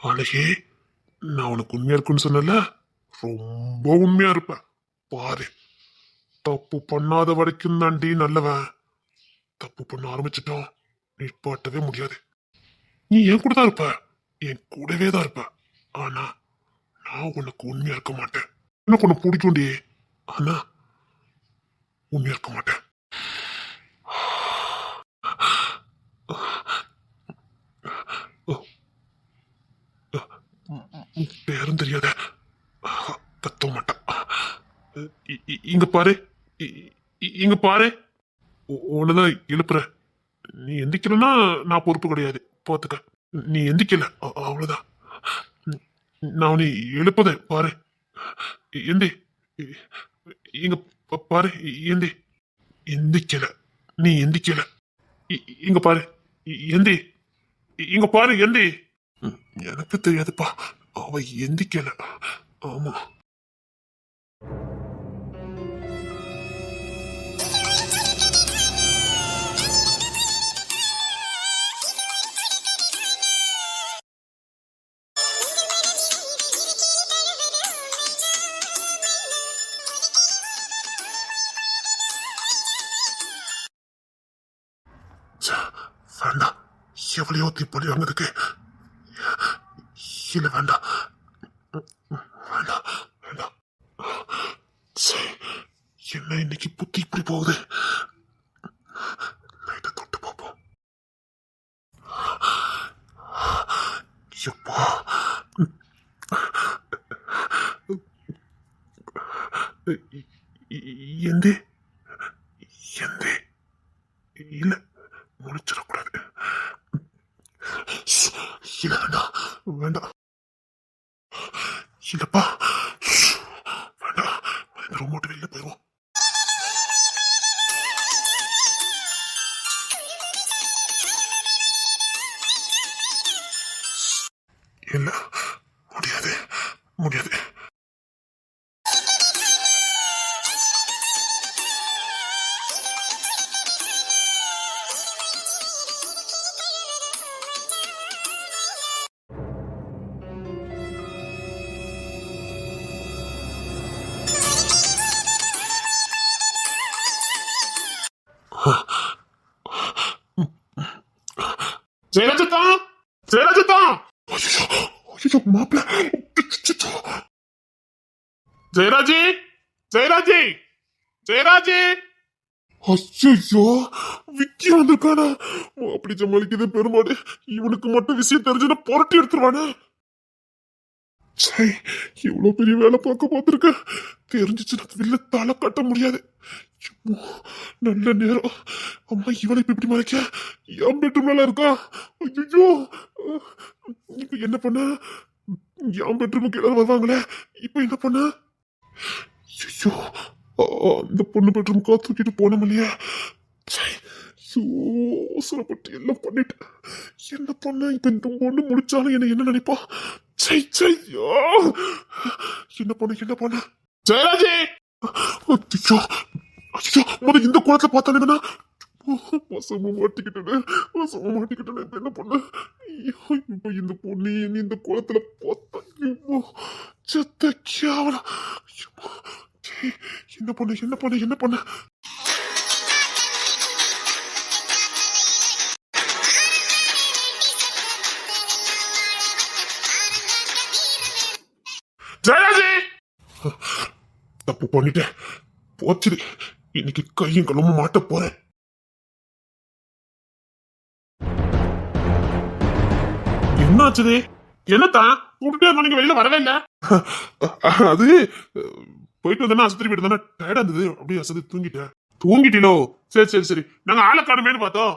அழகே, நான் உனக்கு உண்மையா இருக்குன்னு சொன்னல, ரொம்ப உண்மையா இருப்ப. பாரு, தப்பு பண்ணாத வரைக்கும் தாண்டி நல்லவன். தப்பு பண்ண ஆரம்பிச்சிட்டோம், நிப்பாட்டவே முடியாது. நீ என் கூட தான் இருப்ப, என் கூடவே தான் இருப்ப. ஆனா நான் உனக்கு உண்மையா இருக்க மாட்டேன். எனக்கு உன்னை பிடிக்கும்டி, ஆனா உண்மையா இருக்க மாட்டேன். பேரும் தெரியாத கத்த மாட்டான். இங்க பாரு, இங்க பாரு, உன்னதான் எழுப்புற. நீ எந்திக்கலன்னா நான் பொறுப்பு கிடையாது, பாத்துக்க. நீ எந்திக்கல, அவ்வளவுதான். நான் நீ எழுப்பத பாரு. எந்தி, இங்க பாரு. எந்தி, எந்திக்கல. நீ எந்திக்கல. இங்க பாரு. எந்தி, இங்க பாரு. எந்தி. எனக்கு தெரியாதுப்பா, அவ எந்திக்கல. ஆமா. வேண்டாம், எவ்வளையோ தீப்பொழி வாங்கிறதுக்கு. இல்ல, வேண்டாம் வேண்டாம் வேண்டாம். என்ன இன்னைக்கு புத்தி இப்படி போகுது? லைட்டை தொட்டு பார்ப்போம். எப்பா, எந்தே எந்தே இல்ல, முடிச்சிடக்கூடாது. இல்ல, வேண்டாம் வேண்டாம். இல்லப்பா, வேண்டாம். ரூம் விட்டு வெளில போயிடுவோம். இல்ல, முடியாது முடியாது. ஜெயராஜத்தா, ஜெயராஜத்தா. மாப்பிள்ள, ஜெயராஜி, ஜெயராஜி, ஜெயராஜி. ஐயோ, விக்கி வந்திருக்கானா? அப்படி சமாளிக்குது பெருமாடு. இவனுக்கு மட்டும் விஷயம் தெரிஞ்சுன்னா புரட்டி எடுத்துருவானே. இவ்வளவு பெரிய வேலை பார்க்க பார்த்துருக்க, தெரிஞ்சிச்சுன்னா வெளில தலை கட்ட முடியாது. நல்ல நேரம். அம்மா, இவனை இப்ப இப்படி மறைக்க என் பெட்ரூம்ல இருக்கா? ஐயோ, இப்ப என்ன பண்ண? என் பெட்ரூமுக்கு எல்லாரும் வருவாங்களே, இப்ப என்ன பண்ண? ஐயோ, அந்த பொண்ணு பெட்ரூமுக்கா தூக்கிட்டு போனோம் இல்லையா? அவசரப்பட்டு எல்லாம் பண்ணிட்டேன். என்ன பண்ண? இப்ப இந்த பொண்ணு முடிச்சாலும் என்ன நினைப்பா? என்ன பண்ண? ஜெயராஜி, ஐயோ ஐயோ, முதல் இந்த குளத்துல பார்த்தானுங்கன்னா வசமா மாட்டிக்கிட்டேன். என்ன பண்ண? இப்ப இந்த பொண்ணு இந்த குளத்துல பார்த்தா செத்த கேவலம். என்ன பண்ண? ஜெயராஜி, தப்பு பண்ணிட்டேன். போச்சுது, இன்னைக்கு கையும் களமும் மாட்ட போறேன். என்னாச்சுது? என்னத்தான் கூப்பிட்டே இருந்தா நீங்க வெளியில வரவே இல்ல? அது போயிட்டு வந்தா ஆஸ்பத்திரி போயிட்டு தானே, டயர்டா இருந்தது, அப்படியே அசதி தூங்கிட்டேன். தூங்கிட்டீங்களோ? சரி. நாங்க ஆளை காணுமேனு பார்த்தோம்,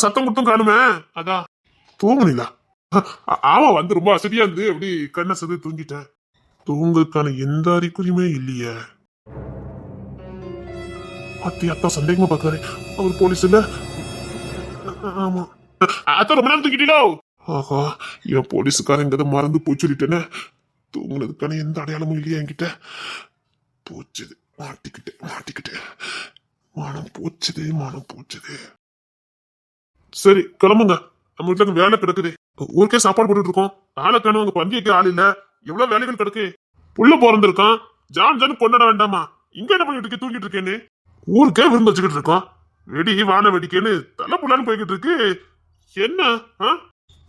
சத்தம் கொடுத்தும் காணுமே, அதான். தூங்குனீங்களா? ஆமா, வந்து ரொம்ப அசதியா இருந்து அப்படி கண்ண சதி தூங்கிட்டேன். தூங்குறதுக்கான எந்த அறிகுறியுமே இல்லையே. அத்தா சந்தேகமா பாக்குறாரு. அவர் போலீஸ் இல்ல? ஆமா. அத்தா ரொம்ப நேரம் தூக்கிட்டீங்களோ? ஆஹா, என் போலீஸுக்காரங்க மறந்து போய் சொல்லிட்டேன்னு. தூங்குனதுக்கான எந்த அடையாளமும் இல்லையா என்கிட்ட? போச்சுது, மாட்டிக்கிட்டேன். மானம் போச்சுது. சரி, கிளம்புங்க, நம்ம வீட்டுல வேலை கிடக்குது. ஊருக்கே சாப்பாடு போட்டுட்டு இருக்கோம். ஆளை காணும், அங்க பந்திக்கு ஆள் இல்ல. எவ்வளவு வேலைகள் கிடக்கு. புள்ள பிறந்திருக்கான், ஜான் ஜான் கொண்டாட வேண்டாமா? இங்க என்ன பண்ணிட்டு இருக்க, தூங்கிட்டு இருக்கேன்னு? ஊருக்கே விருந்து வச்சுக்கிட்டு இருக்கோம். வெடி வான வெடிக்கேன்னு தலை புள்ளான்னு போய்கிட்டு இருக்கு. என்ன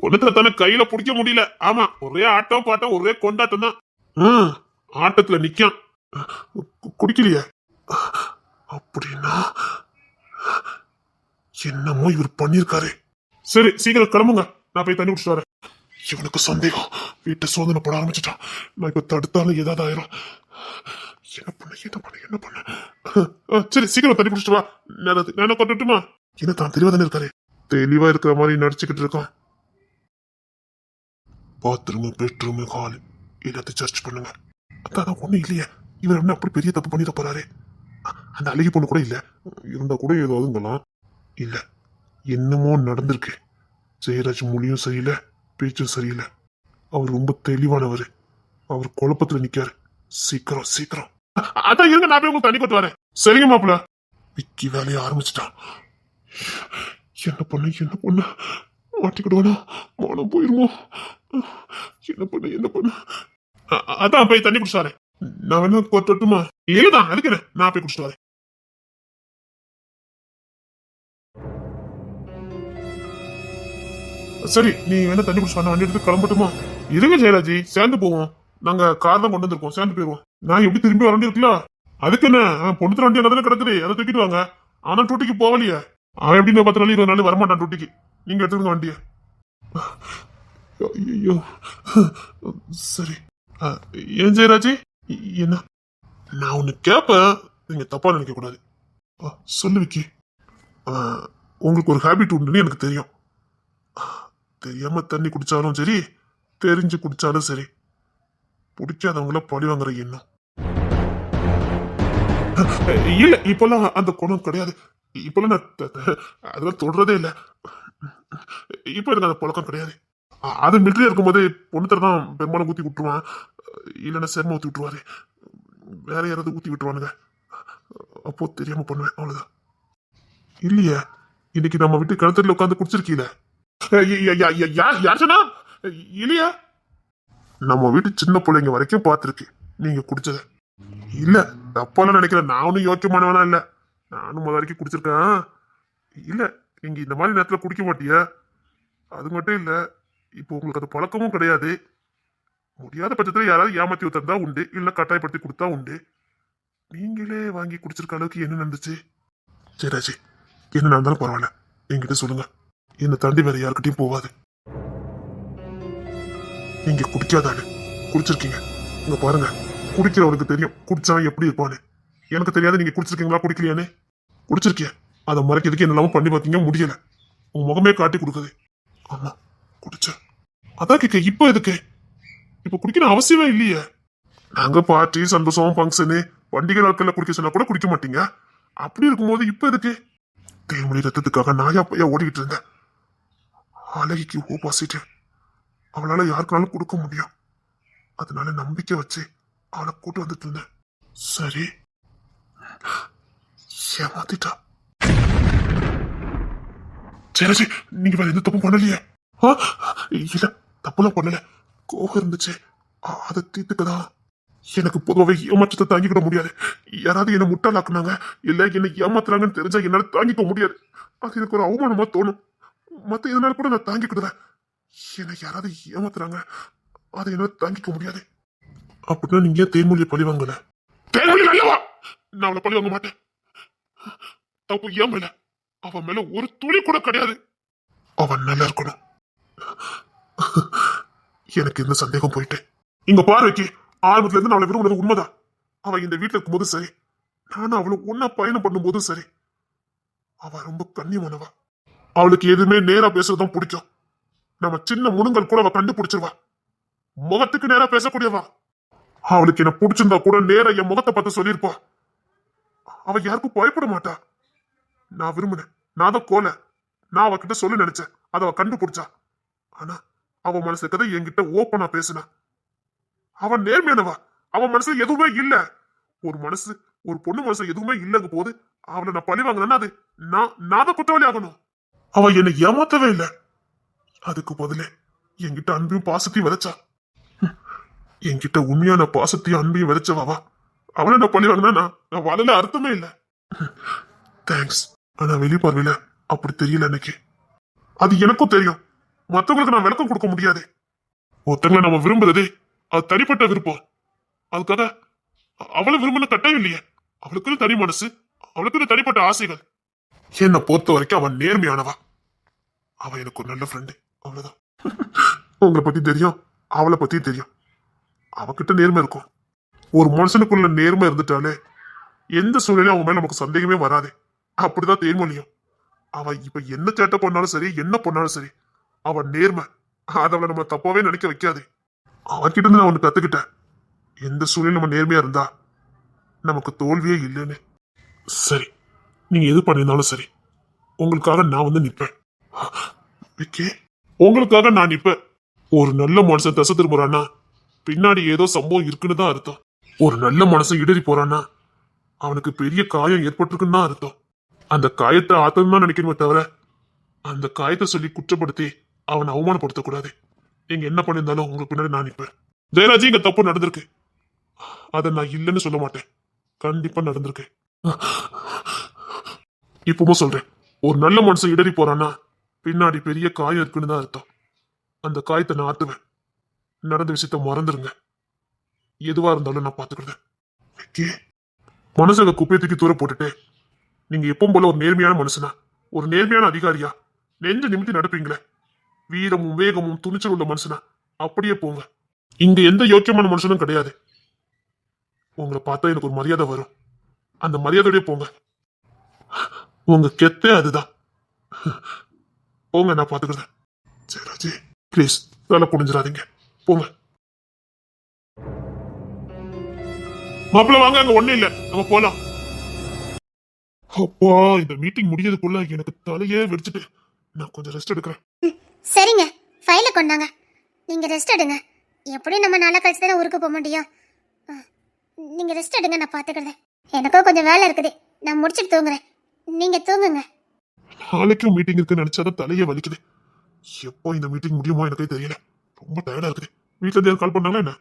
ஒண்ணுத்துல தானே கையில பிடிக்க முடியல. ஆமா, ஒரே ஆட்டம் பாட்டம், ஒரே கொண்டாட்டம் தான். ஆட்டத்துல நிக்கான். குடிக்கலையே அப்படின்னா என்னமோ இவர் பண்ணிருக்காரு. சரி, சீக்கிரம் கிளம்புங்க, நான் போய் தண்ணி குடிச்சிட்டு வரேன். இவனுக்கு சந்தேகம், வீட்டை சோதனை போட ஆரம்பிச்சுட்டான். நான் இப்ப தடுத்தாலும் ஏதாவது ஆயிரும். என்ன பண்ண சரி, சீக்கிரம் தண்ணி குடிச்சிட்டு வா. நான் கொண்டுட்டுமா? என்ன தான் தெளிவாதானே இருக்காரு. தெளிவா இருக்கிற மாதிரி நடிச்சுக்கிட்டு இருக்கான். பாத்ரூம், பெட்ரூம், ஹால் எல்லாத்தையும் சர்ச் பண்ணுங்க. அதான் ஒண்ணும் இல்லையே. இவர் என்ன அப்படி பெரிய தப்பு பண்ணிட போறாரு? அந்த அழகி பொண்ணு கூட இல்ல, இருந்தா கூட ஏதாவதுங்கலாம். இல்ல, என்னமோ நடந்திருக்கு. ஜெயராஜ் மொழியும் சரியில்லை, பேச்சும் சரியில்லை. அவர் ரொம்ப தெளிவானவர். அவர் குழப்பத்துல நிக்காரு. சீக்கிரம் சீக்கிரம். அதான் இருங்க, நான் போய் உங்களுக்கு தண்ணி கொண்டு வரேன். சரிங்க மாப்பிள்ள. விக்கி வேலையை ஆரம்பிச்சுட்டான். என்ன பண்ண மாட்டிக்கிடுவானோ, மனம் போயிருமோ? என்ன பண்ண அதான் போய் தண்ணி குடிச்சு வரேன். நான் வேணா கொட்டட்டுமா? இல்லதான், அதுக்கு நான் போய் குடிச்சிட்டு வரேன். சரி, நீ வேணா தண்ணி குடிச்சு வண்டி எடுத்து கிளம்பட்டுமா? இருங்க ஜெயராஜி, சேர்ந்து போவோம். நாங்க கார் தான் கொண்டு வந்திருக்கோம், சேர்ந்து போயிருவோம். நான் எப்படி திரும்பி வர இருக்குல்ல? அதுக்கு என்ன, பொண்ணு வண்டி என்ன கிடக்குது, அதை தூக்கிட்டு வாங்க. ஆனா டூட்டிக்கு போகலையே. அவன் எப்படி 10 நாள் 20 நாள் வரமாட்டான் டூட்டிக்கு. நீங்க எடுத்துருங்க வண்டிய. ஐயோ, சரி. ஏன் ஜெயராஜி, என்ன? நான் ஒண்ணு கேப்பேன், நீங்க தப்பா நினைக்க கூடாது. சொல்லு விக்கி. உங்களுக்கு ஒரு ஹேபிட் உண்டுன்னு எனக்கு தெரியும். தெரியாம தண்ணி குடிச்சாலும் சரி, தெரிஞ்சு குடிச்சாலும் சரி, பிடிக்காதவங்கள பழி வாங்குற எண்ணம் இல்ல. இப்பெல்லாம் அந்த குணம் கிடையாது. இப்பெல்லாம் நான் அதெல்லாம் தொடரதே இல்லை. இப்ப எனக்கு அந்த பழக்கம் கிடையாது. அது மிலிட்டரியா இருக்கும்போது பொண்ணுத்தர தான் பெரும்பாலும் ஊத்தி விட்டுருவான். இல்லைன்னா செர்ம ஊத்தி விட்டுருவாரு, வேற யாராவது ஊத்தி விட்டுருவானுங்க. அப்போ தெரியாம பண்ணுவேன், அவ்வளவுதான். இல்லையா, இன்னைக்கு நம்ம வீட்டு கிணத்துல உட்காந்து குடிச்சிருக்கீல? யார் சொன்னா? இல்லையா, நம்ம வீட்டு சின்ன பிள்ளைங்க வரைக்கும் பார்த்துருக்கு நீங்க குடிச்சத. இல்ல, தப்பாலாம் நினைக்கிறேன். நான் ஒன்னும் யோக்கியமானவனா இல்ல, நானும் முதல் வரைக்கும் குடிச்சிருக்கேன். இல்ல, நீங்க இந்த மாதிரி நேரத்துல குடிக்க மாட்டிய, அது மட்டும் இல்ல, இப்போ உங்களுக்கு அது பழக்கமும் கிடையாது. முடியாத பட்சத்துல யாராவது ஏமாத்தி தந்தா உண்டு, இல்ல கட்டாயப்படுத்தி கொடுத்தா உண்டு. நீங்களே வாங்கி குடிச்சிருக்க அளவுக்கு என்ன நடந்துச்சு? சரிராஜி, என்ன நடந்தாலும் பரவாயில்ல, என்கிட்ட சொல்லுங்க. என்னை தாண்டி வேற யாருக்கிட்டையும் போகாது. நீங்க குடிக்காதானு குடிச்சிருக்கீங்க. இங்க பாருங்க, குடிக்கிறவனுக்கு தெரியும் குடிச்சவன் எப்படி இருப்பான்னு. எனக்கு தெரியாது நீங்க குடிச்சிருக்கீங்களா குடிக்கலையானே. குடிச்சிருக்கிய, அதை மறைக்கிறதுக்கு என்னெல்லாமோ பண்ணி பார்த்தீங்க, முடியல. உன் முகமே காட்டி கொடுக்குது. ஆமா, குடிச்ச. அதான் கேட்க, இப்ப எதுக்கு? இப்ப குடிக்கணும் அவசியமே இல்லையே. நாங்க பார்ட்டி, சந்தோஷம், ஃபங்க்ஷனு, பண்டிகை நாட்கள்ல குடிக்க சொன்னா கூட குடிக்க மாட்டீங்க. அப்படி இருக்கும்போது இப்ப எதுக்கு? தேன்மொழி ரத்தத்துக்காக நாயா பையா ஓடிக்கிட்டு இருந்தேன். அழகிக்கு ஓபாசிட்டு, அவளால யாருக்குனாலும் கொடுக்க முடியும். அதனால நம்பிக்கை வச்சு அவளை கூட்டு வந்துட்டு இருந்தேன். சரி, ஏமாத்திட்டா. சரி, நீங்க வேற எந்த தப்பும் பண்ணலையே? இல்ல, தப்புலாம் பண்ணல. கோபம் இருந்துச்சு, அதை தீர்த்துக்கதான். எனக்கு பொதுவாகவே ஏமாற்றத்தை தாங்கிக்கிட முடியாது. யாராவது என்ன முட்டாளாக்குனாங்க, இல்ல என்ன ஏமாத்துறாங்கன்னு தெரிஞ்சா என்னால தாங்கிக்க முடியாது. அது எனக்கு ஒரு அவமானமா தோணும். மத்த இதனால கூட நான் தாங்கிக்கிடுவேன். எனக்கு யாராவது ஏமாத்துறாங்க, அதை என்னால தாங்கிக்க முடியாது. அப்படின்னா நீங்க ஏன் தேன்மொழியை பழி வாங்கல? தேன்மொழி நல்லவா, நான் அவளை பழி வாங்க மாட்டேன். தப்பு ஏன் மேல, அவன் மேல ஒரு துளி கூட கிடையாது. அவன் நல்லா இருக்கணும். எனக்கு இந்த சந்தேகம் போயிட்டு. இங்க பாருக்கி, ஆரம்பத்துல இருந்து நான் அவளை விரும்புறது உண்மைதான். அவன் இந்த வீட்டுல இருக்கும் போதும் சரி, நானும் அவளை ஒன்னா பயணம் பண்ணும் போதும் சரி, அவ ரொம்ப கண்ணியமானவா. அவளுக்கு எதுவுமே நேரா பேசுறதும் பிடிக்கும். நம்ம சின்ன முனுங்கள் கூட அவ கண்டுபிடிச்சிருவா. முகத்துக்கு நேரா பேசக்கூடியவா. அவளுக்கு என்ன பிடிச்சிருந்தா கூட நேரா என் முகத்தை பார்த்து சொல்லியிருப்பா. அவ யாருக்கும் பயப்பட மாட்டா. நான் விரும்பினேன், நான் தான் கோல, நான் அவகிட்ட சொல்ல நினைச்சேன், அதை அவ கண்டுபிடிச்சா. ஆனா அவ மனசு கதை என்கிட்ட ஓப்பனா பேசினா. அவன் நேர்மையானவா. அவன் மனசுல எதுவுமே இல்ல. ஒரு பொண்ணு மனசுல எதுவுமே இல்லங்க போது அவளை நான் பழி வாங்கினா அது நான் தான் குற்றவாளி ஆகணும். அவ என்னை ஏமாத்தவே இல்லை. அதுக்கு பதிலே என்கிட்ட அன்பையும் பாசத்தையும் விதைச்சா. என்கிட்ட உண்மையான பாசத்தையும் அன்பையும் விதைச்சவாவா அவளை நான் பழி வாங்கினா நான் வாழல அர்த்தமே இல்லை. தேங்க்ஸ். ஆனா வெளிப்பார்வையில அப்படி தெரியல எனக்கு. அது எனக்கும் தெரியும். மத்தவங்களுக்கு நான் விளக்கம் கொடுக்க முடியாது. ஒருத்தங்களை நம்ம விரும்புறதே அது தனிப்பட்ட விருப்பம். அதுக்காக அவளை விரும்பின கட்டாயம் இல்லையே. அவளுக்குன்னு தனி மனசு, அவளுக்குன்னு தனிப்பட்ட ஆசைகள். என்னை பொறுத்த வரைக்கும் அவன் நேர்மையானவா. அவன் எனக்கு ஒரு நல்ல ஃப்ரெண்டு, அவ்வளவுதான். உங்களை பத்தி தெரியும், அவளை பத்தி தெரியும். அவகிட்ட நேர்மை இருக்கும். ஒரு மனுஷனுக்குள்ள நேர்மை இருந்துட்டாலே எந்த சூழ்நிலையும் அவன் மேல நமக்கு சந்தேகமே வராது. அப்படிதான் தேர்மொழியும். அவ இப்ப என்ன சேட்டை பண்ணாலும் சரி, என்ன பண்ணாலும் சரி, அவன் நேர்மை அதை அவளை நம்ம தப்பாவே நினைக்க வைக்காது. அவன்கிட்ட இருந்து நான் ஒண்ணு கத்துக்கிட்டேன். எந்த சூழ்நிலையும் நம்ம நேர்மையா இருந்தா நமக்கு தோல்வியே இல்லைன்னு. சரி, நீங்க எது பண்ணியிருந்தாலும் சரி, உங்களுக்காக நான் வந்து நிப்பேன். விக்கி, உங்களுக்காக நான் நிப்பேன். ஒரு நல்ல மனுஷன் தசை திரும்புறான்னா பின்னாடி ஏதோ சம்பவம் இருக்குன்னு தான் அர்த்தம். ஒரு நல்ல மனுஷன் இடறி போறான்னா அவனுக்கு பெரிய காயம் ஏற்பட்டிருக்குன்னு தான் அர்த்தம். அந்த காயத்தை ஆத்தம் தான் நினைக்கணுமே தவிர அந்த காயத்தை சொல்லி குற்றப்படுத்தி அவனை அவமானப்படுத்தக்கூடாது. நீங்க என்ன பண்ணியிருந்தாலும் உங்களுக்கு பின்னாடி நான் நிற்பேன். ஜெயராஜி, இங்க தப்பு நடந்திருக்கு. அதை நான் இல்லைன்னு சொல்ல மாட்டேன். கண்டிப்பா நடந்திருக்கு. இப்பவும் சொல்றேன், ஒரு நல்ல மனுஷன் இடறி போறான்னா பின்னாடி பெரிய காயம் இருக்குன்னு தான் அர்த்தம். அந்த காயத்தை நான் ஆத்துவேன். நடந்த விஷயத்த மறந்துருங்க. எதுவா இருந்தாலும் நான் பாத்துக்கிறேன். மனசுல குப்பையை தூக்கி தூர போட்டுட்டு நீங்க எப்பவும் போல ஒரு நேர்மையான மனுஷனா, ஒரு நேர்மையான அதிகாரியா நெஞ்ச நிமித்தி நடப்பீங்களே, வீரமும் வேகமும் துணிச்சல் உள்ள மனுஷனா அப்படியே போங்க. இங்க எந்த யோக்கியமான மனுஷனும் கிடையாது. உங்களை பார்த்தா எனக்கு ஒரு மரியாதை வரும். அந்த மரியாதையோடய போங்க. உங்க கெத்தே அதுதான். போங்க, நான் பாத்துக்கிறேன். சரி ராஜி, பிளீஸ் தலை குடிஞ்சிடாதீங்க, போங்க. மாப்பிள்ள வாங்க, அங்க ஒண்ணு இல்ல, நம்ம போலாம். அப்பா, இந்த மீட்டிங் முடியறதுக்குள்ள எனக்கு தலையே வெடிச்சிட்டு நான் கொஞ்சம் ரெஸ்ட் எடுக்கிறேன். சரிங்க, ஃபைலை கொண்டாங்க. நீங்க ரெஸ்ட் எடுங்க. எப்படியும் நம்ம நாளை கழிச்சு தானே ஊருக்கு போக முடியும். நீங்க ரெஸ்ட் எடுங்க, நான் பாத்துக்கிறேன். எனக்கும் கொஞ்சம் வேலை இருக்குது, நான் முடிச்சுட்டு தூங்குறேன். நீங்க தூங்குங்க. நாளைக்கும் மீட்டிங் இருக்குன்னு நினைச்சாதான் தலையே வலிக்குது. எப்போ இந்த மீட்டிங் முடியுமோ எனக்கே தெரியல. ரொம்ப டயர்டா இருக்குது. வீட்டுல இருந்து கால் பண்ணாங்களா என்ன?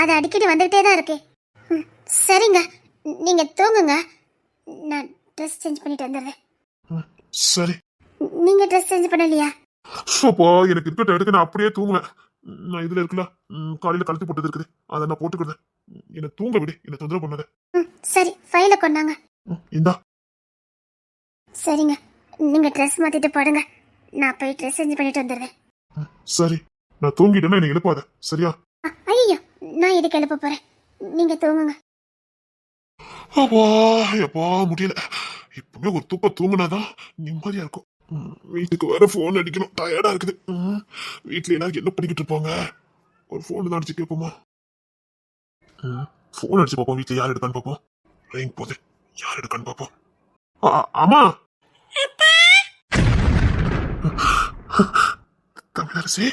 அது அடிக்கடி வந்துகிட்டே தான் இருக்கு. சரிங்க, நீங்க தூங்குங்க. நான் ட்ரெஸ் சேஞ்ச் பண்ணிட்டு வந்துடுறேன். சரி. நீங்க ட்ரெஸ் சேஞ்ச் பண்ணலையா? அப்பா, எனக்கு இருக்க டயர்டுக்கு நான் அப்படியே தூங்குவேன். நான் இதுல இருக்கல, காலையில கழுத்து போட்டது இருக்குது, அதை நான் போட்டுக்கிறேன். என்ன தூங்க விடு, என்ன தொந்தரவு பண்ணாத. சரி, ஃபைலை கொண்டாங்க. இந்தா. சரிங்க, நீங்க ட்ரெஸ் மாத்திட்டு படுங்க. நான் போய் ட்ரெஸ் சேஞ்ச் பண்ணிட்டு வந்துடுறேன். சரி, நான் தூங்கிட்டேன்னா என்னை எழுப்பாத, சரியா? ஐயோ, நான் எதுக்கு எழுப்ப போறேன், நீங்க தூங்குங்க. அப்பா, எப்பா முடியல. இப்பவுமே ஒரு தூக்கம் தூங்குனாதான் நிம்மதியா இருக்கும். வீட்டுக்கு வேற போன் அடிக்கணும், டயர்டா இருக்குது. வீட்டுல எல்லாரும் என்ன பண்ணிக்கிட்டு இருப்பாங்க? ஒரு போன் தான் அடிச்சு கேட்போமா? போன் அடிச்சு பார்ப்போம். வீட்டுல யார் எடுக்கான்னு பார்ப்போம். ரிங் போகுது, யார் எடுக்கான்னு பார்ப்போம். ஆமா, தமிழரசி.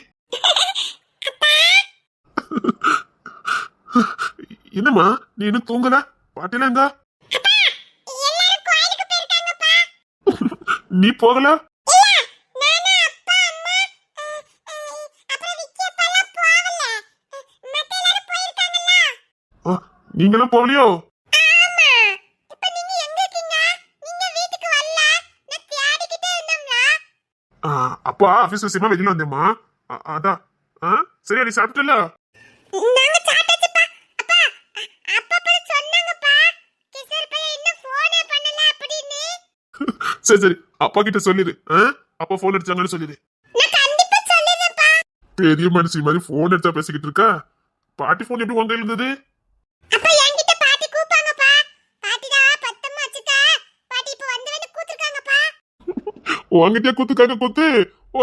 என்னம்மா, நீ இன்னும் தூங்கல? பாட்டில எங்க? நீ போகல? நீங்களும் போகலையோ? அப்பா ஆபீஸ் விஷயமா வெளியில வந்தேம்மா, அதான். சரியா, நீ சாப்பிட்டல? சரி சரி, அப்பா கிட்ட சொல்லிடு. அப்பா போன் அடிச்சாங்கன்னு சொல்லிடு. பெரிய மனுஷி மாதிரி போன் அடிச்சா பேசிக்கிட்டு இருக்கா. பாட்டி போன் எப்படி உங்க கையில இருந்தது? உங்ககிட்டயே குத்துக்காக குத்து.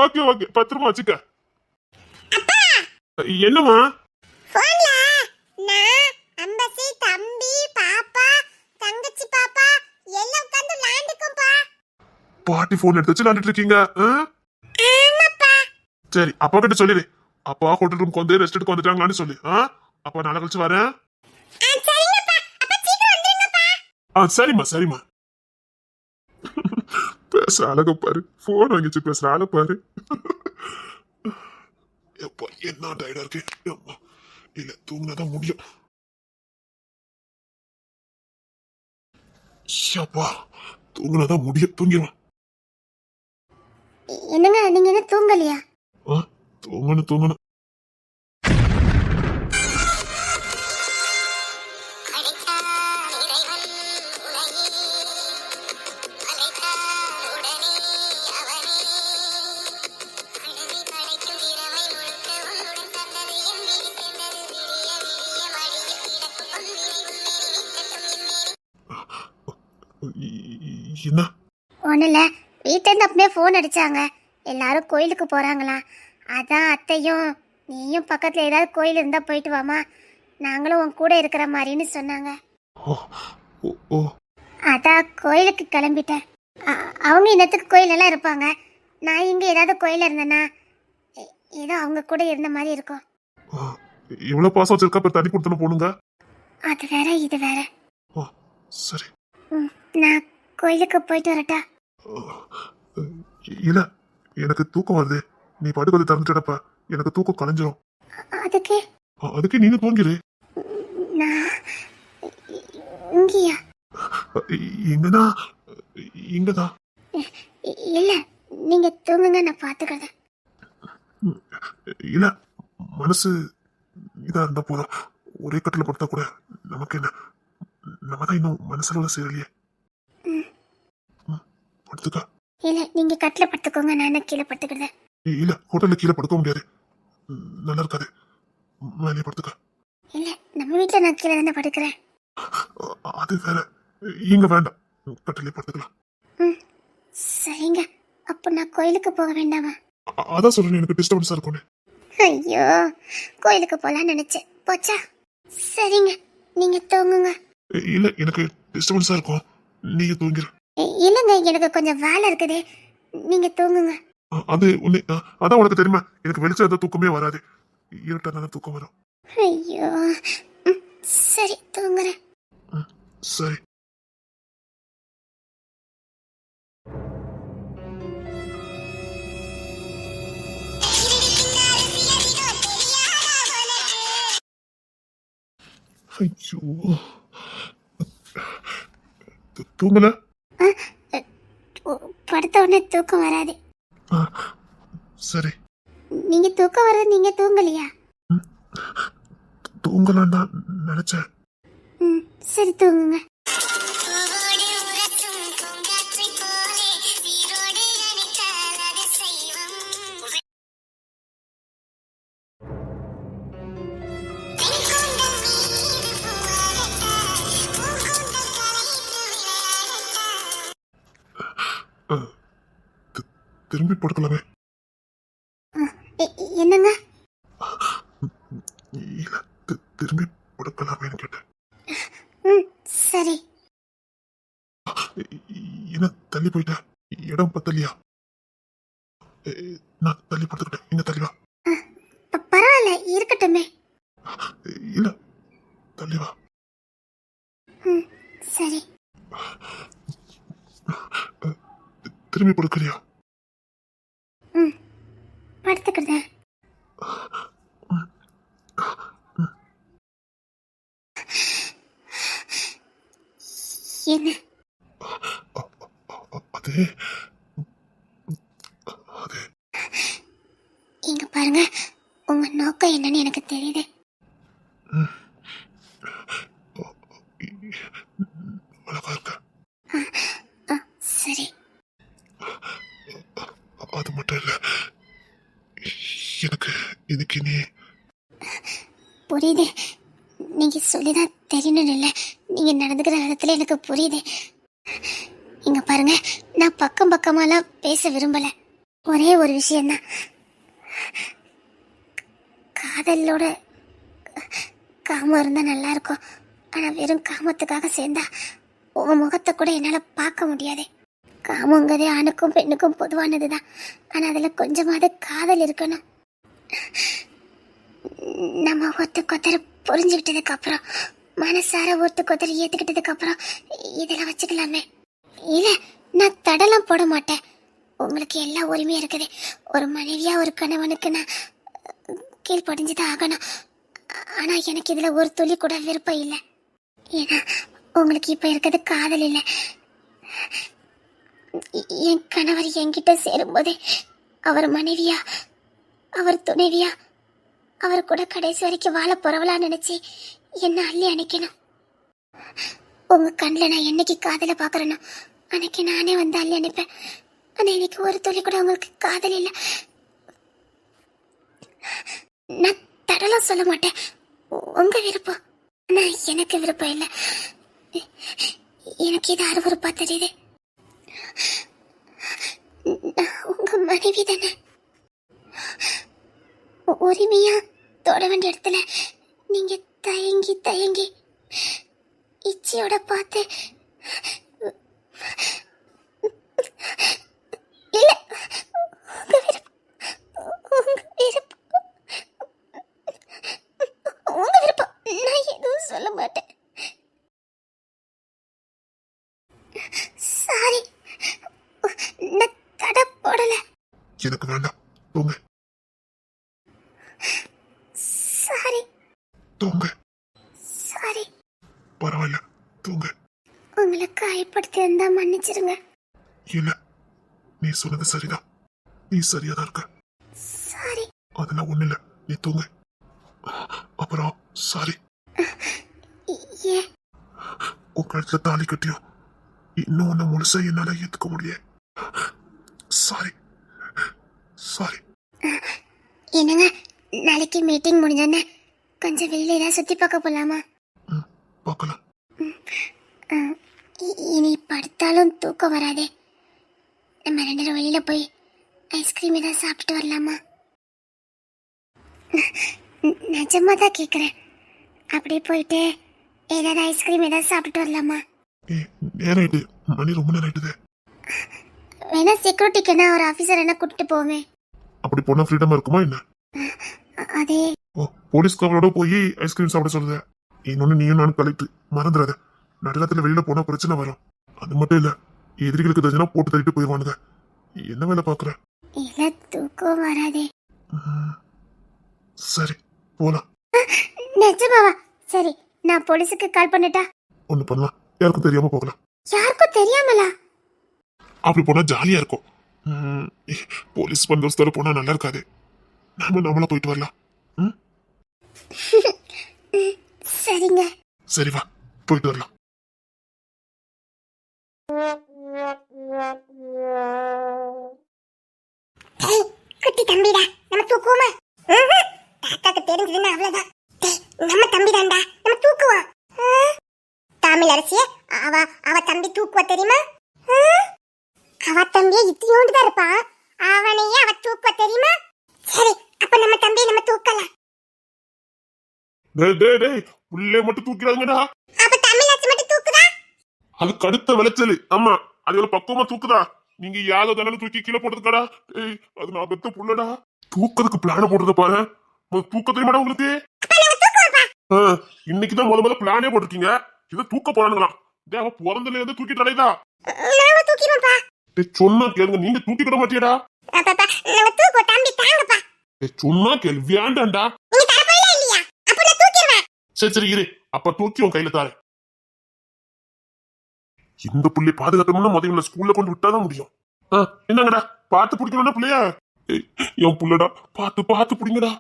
ஓகே ஓகே, பத்திரமா வச்சுக்க. என்னமா? பாட்டி போன் எடுத்து வச்சு விளையாண்டுட்டு இருக்கீங்க. சரி, அப்பா கிட்ட சொல்லிடு. அப்பா ஹோட்டல் ரூம்க்கு வந்து ரெஸ்ட் எடுக்க வந்துட்டாங்களான்னு சொல்லு. அப்பா நாளை கழிச்சு வரேன். சரிம்மா சரிம்மா. பேசுற அழக பாரு, போன் வாங்கிச்சு பேசுற ஆள பாரு. எப்பா என்ன டயர்டா இருக்கு அம்மா. இல்ல தூங்கினாதான் முடியும். அப்பா தூங்கினாதான் முடியும். தூங்கிடுவான். என்னங்க நீங்க என்ன தூங்கலையா? தூங்கணும். என்ன ஒண்ணுல வீட்டுல இருந்து அப்படியே போன் அடிச்சாங்க. எல்லாரும் கோயிலுக்கு போறாங்களா, அதான் அத்தையும் நீயும் பக்கத்துல ஏதாவது கோயில் இருந்தா போயிட்டு வாமா, நாங்களும் உன் கூட இருக்கிற மாதிரின்னு சொன்னாங்க. ஓ ஓ ஓ அதான் கோயிலுக்கு கிளம்பிட்டேன். அவங்க இன்னத்துக்கு கோயில் எல்லாம் இருப்பாங்க. நான் இங்க ஏதாவது கோயில இருந்தேன்னா ஏதோ அவங்க கூட இருந்த மாதிரி இருக்கும். இவ்வளவு பாசம் வச்சிருக்கா, இப்ப தனி கொடுத்துன்னு போனுங்க. அது வேற இது வேற. சரி. நான் கோயிலுக்கு போயிட்டு வரட்டா? இல்ல எனக்கு தூக்கம் வருது. நீ பாட்டுக்கு வந்து திறந்துட்டப்ப எனக்கு தூக்கம் கலைஞ்சிரும். அதுக்கு நீங்க தூங்கிரு. நான் இங்கயா? இங்கதான் இங்கதான். இல்ல நீங்க தூங்குங்க, நான் பாத்துக்கிறேன். இல்ல மனசு இதா இருந்தா போதும். ஒரே கட்டில படுத்தா கூட நமக்கு என்ன, நம்ம தான் இன்னும் மனசுல சேரலையே. படுத்துக்க. இல்ல நீங்க கட்டில படுத்துக்கோங்க, நான் கீழே படுத்துக்கிறேன். இல்ல ஹோட்டல்ல கீழே படுக்க முடியாது, நல்லா இருக்காது. மேலே படுத்துக்க. இல்ல நம்ம வீட்டுல நான் கீழே தானே படுக்கிறேன். அது வேற, இங்க வேண்டாம், கட்டிலே படுத்துக்கலாம். சரிங்க, அப்ப நான் கோயிலுக்கு போக வேண்டாமா? அதான் சொல்றேன், எனக்கு டிஸ்டர்பன்ஸா இருக்கும்னு. ஐயோ, கோயிலுக்கு போலான்னு நினைச்சேன், போச்சா. சரிங்க, நீங்க தூங்குங்க. இல்ல எனக்கு டிஸ்டர்பன்ஸா இருக்கும், நீங்க தூங்கிரு. இல்லங்க எனக்கு கொஞ்சம் வேலை இருக்குது, நீங்க தூங்குங்க. அது உன்னை அதான் உனக்கு தெரியுமா, எனக்கு வெளிச்சம் எதாவது தூக்கமே வராது, இருட்டா தானே தூக்கம் வரும். ஐயோ, சரி தூங்குறேன். சரி. ஐயோ தூங்கல. படுத்த உடனே தூக்கம் வராது. சரி. நீங்க தூக்கம் வர்றது, நீங்க தூங்கலையா? தூங்கலாம் தான் நினைச்சேன். சரி தூங்குங்க. திரும்பி படுக்கலாமே. என்னங்க? இல்ல திரும்பி படுக்கலாமேன்னு கேட்டேன். சரி. என்ன தள்ளி போயிட்ட, இடம் பத்தலையா? நான் தள்ளி படுத்துக்கிட்டேன், இங்க தள்ளி வா. பரவாயில்ல, இருக்கட்டுமே. இல்ல தள்ளி வா. சரி. திரும்பி படுக்கறியா? படுத்துக்கிறேன். என்ன? அது இங்க பாருங்க, உங்க நோக்கம் என்னன்னு எனக்கு தெரியுது. அழகா இருக்க. சரி. அது மட்டும் இல்ல, எனக்கு இதுக்கு நீ. புரியுது, நீங்க சொல்லிதான் தெரியணும் இல்ல, நீங்க நடந்துக்கிற விதத்துல எனக்கு புரியுது. இங்க பாருங்க, நான் பக்கம் பக்கமாலாம் பேச விரும்பல. ஒரே ஒரு விஷயம்தான், காதலோட காமம் இருந்தா நல்லா இருக்கும். ஆனா வெறும் காமத்துக்காக சேர்ந்தா உங்க முகத்தை கூட என்னால பார்க்க முடியாது. காமங்கிறதே ஆணுக்கும் பெண்ணுக்கும் பொதுவானதுதான், ஆனா அதுல கொஞ்சமாவது காதல் இருக்கணும். நம்ம ஒருத்தர் புரிஞ்சுக்கிட்டதுக்கு அப்புறம், மனசார ஒருத்தர் ஏத்துக்கிட்டதுக்கு அப்புறம் இதெல்லாம் வச்சுக்கலாமே. இல்ல, நான் தடலாம் போட மாட்டேன். உங்களுக்கு எல்லா உரிமையும் இருக்குது. ஒரு மனைவியா ஒரு கணவனுக்கு நான் கீழ்ப்படிஞ்சுதான் ஆகணும். ஆனா எனக்கு இதுல ஒரு துளி கூட விருப்பம் இல்லை. ஏன்னா உங்களுக்கு இப்ப இருக்கிறது காதல் இல்லை. என் கணவர் என்கிட்ட சேரும்போதே அவர் மனைவியா, அவர் துணைவியா, அவர் கூட கடைசி வரைக்கும் வாழ போறவளா நினைச்சு என்ன அள்ளி அணைக்கணும். உங்க கண்ணில் நான் என்னைக்கு காதலை பாக்குறேனோ அன்னைக்கு நானே வந்து அள்ளி அனுப்பேன். ஆனா இன்னைக்கு ஒரு துளி கூட உங்களுக்கு காதல் இல்லை. நான் தடலாம் சொல்ல மாட்டேன், உங்க விருப்பம். ஆனா எனக்கு விருப்பம் இல்லை. எனக்கு இது அருவருப்பா தெரியுது. நான் உங்க மனைவி தானே. உரிமையா தொட வேண்டிய இடத்துல நீங்க தயங்கி தயங்கி இச்சையோட பார்த்து இல்ல, உங்க விருப்பம், உங்க விருப்பம், உங்க விருப்பம். நான் எதுவும் சொல்ல மாட்டேன். சாரி, நான் தடை போடல. எனக்கு வேண்டாம், தூங்க சாரி தூங்க. சாரி. பரவாயில்ல, தூங்க. உங்களை காயப்படுத்தி இருந்தா மன்னிச்சிருங்க. இல்ல, நீ சொன்னது சரிதான். நீ சரியாதான் இருக்க. சாரி. அதெல்லாம் ஒண்ணு இல்ல, நீ தூங்க. அப்புறம் சாரி, ஏன்? உன் கழுத்துல தாலி கட்டியும் இன்னும் ஒண்ணு முழுசா என்னால ஏத்துக்க முடியல. Sorry sorry. என்னங்க, நாளைக்கு மீட்டிங் முடிஞ்சோன்னே கொஞ்சம் வெளியில ஏதாவது சுத்தி பார்க்க போலாமா? பார்க்கலாம். இனி படுத்தாலும் தூக்கம் வராதே. நம்ம 2 பேரும் வெளியில போய் ஐஸ்கிரீம் ஏதாவது சாப்பிட்டுட்டு வரலாமா? நிஜமா தான் கேக்குறேன். அப்படியே போயிட்டு ஏதாவது ஐஸ்கிரீம் ஏதாவது சாப்பிட்டுட்டு வரலாமா? நேரம் ஆயிட்டு, மணி ரொம்ப நேரம் ஆயிட்டுது. வேணா செக்யூரிட்டிக்கு என்ன ஒரு ஆபீசர் என்ன கூட்டிட்டு போவேன். அப்படி போனா ஃப்ரீடமா இருக்குமா என்ன? அதே போலீஸ்காரோட போய் ஐஸ்கிரீம் சாப்பிட சொல்லுத. இன்னொன்னு நீயும் நானும் கலெக்டர் மறந்துடாத. நடுராத்திரில வெளியில போனா பிரச்சனை வரும். அது மட்டும் இல்ல, எதிரிகளுக்கு தெரிஞ்சுனா போட்டு தள்ளிட்டு போயிடுவானுங்க. என்ன வேலை பாக்குற? இல்ல, தூக்கம் வராதே. சரி, போலாம். நிஜமாவா? சரி, நான் போலீஸுக்கு கால் பண்ணிட்டா? ஒண்ணு பண்ணலாம், யாருக்கும் தெரியாம போகலாம். யாருக்கும் தெரியாமலா? அப்படி போனா ஜாலியா இருக்கும். போலீஸ் பந்தோஸ்தோட போனா நல்லா இருக்காது. நம்மளா போயிட்டு வரலாம். சரிங்க. சரி வா, போயிட்டு வரலாம். குட்டி தம்பிடா, நம்ம தூக்குவோமா? தாத்தாக்கு தெரிஞ்சதுன்னா அவ்வளவுதான். நம்ம தம்பி தான்டா, நம்ம தூக்குவோம். தமிழ் அரசிய அவ தம்பி தூக்குவா தெரியுமா? அவ தம்பியே இத்தியோண்டு தான் இருப்பா. அவனையே அவ தூக்குவா தெரியுமா? சரி, அப்ப நம்ம தம்பியை நம்ம தூக்கலாம். டேய் உள்ளே மட்டும் தூக்கிறாங்கடா. அப்ப தமிழ் அரசி மட்டும் தூக்குதா? அது கடுத்த விளைச்சல். ஆமா, அது ஒரு பக்குவமா தூக்குதா. நீங்க யாரோ தானே தூக்கி கீழே போட்டதுக்கடா. அது நான் பெத்த புள்ளடா. தூக்கிறதுக்கு பிளான போடுறத பாரு. தூக்க தெரியுமாடா உங்களுக்கு? இன்னைக்குதான் முத பிளானே போட்டிருக்கீங்க. இதை தூக்க போறானுங்களா? அவ பிறந்தல இருந்து தூக்கிட்டு அலைதா. சொன்னா கேளுங்க, நீங்க தூக்கிக்கிட மாட்டியடா. சொன்னா கேளு, வேண்டாண்டா. சரி சரி இரு, அப்ப தூக்கி உன் கையில தாரு. இந்த புள்ளை பாதுகாக்கணும்னா முதல்ல ஸ்கூல்ல கொண்டு விட்டாதான் முடியும். என்னங்கடா, பார்த்து பிடிக்கணும்னா பிள்ளையா? என் புள்ளடா, பார்த்து பிடிங்கடா.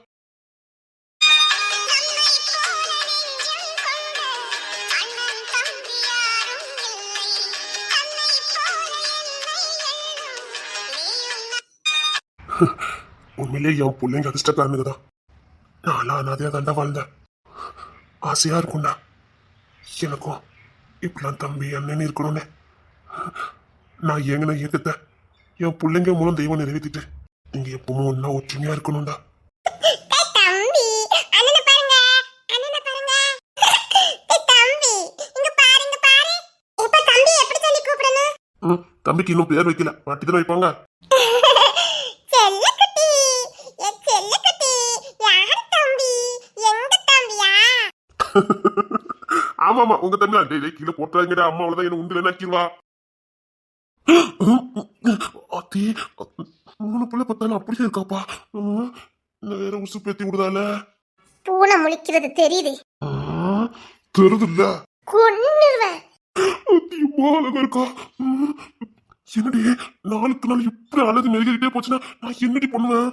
உண்மையிலே என் பிள்ளைங்க அதிர்ஷ்டக்காரனுக்குதான். நான்லாம் அனாதையா தாண்டா வாழ்ந்தேன். ஆசையா இருக்கும்டா எனக்கும் இப்பெல்லாம் தம்பி அண்ணன் இருக்கணும்னு. நான் ஏங்கின இயக்கத்தை என் பிள்ளைங்க மூலம் தெய்வம் நிறைவேற்றிட்டு நீங்க எப்பவும் ஒன்னா ஒற்றுமையா இருக்கணும்டா. தம்பிக்கு இன்னும் பேர் வைக்கல, மாட்டிதான் வைப்பாங்க. ஆமா உங்க தம்பி தான். டேய் கீழே போட்டாங்கடா, அம்மா அவ்வளவுதான் என்ன உண்டு வேணாக்கிடுவா. அத்தி 3 பிள்ளை பார்த்தாலும் அப்படியே இருக்காப்பா. இந்த வேற உசு பேத்தி விடுதால பூனை முழிக்கிறது தெரியுது. தெரியுதுல்ல. கொன்னுருவேன். அதிகமா அழகா இருக்கா. என்னடி நாளுக்கு நாள் இப்படி அழகு மெருகிட்டே போச்சுன்னா நான் என்னடி பண்ணுவேன்?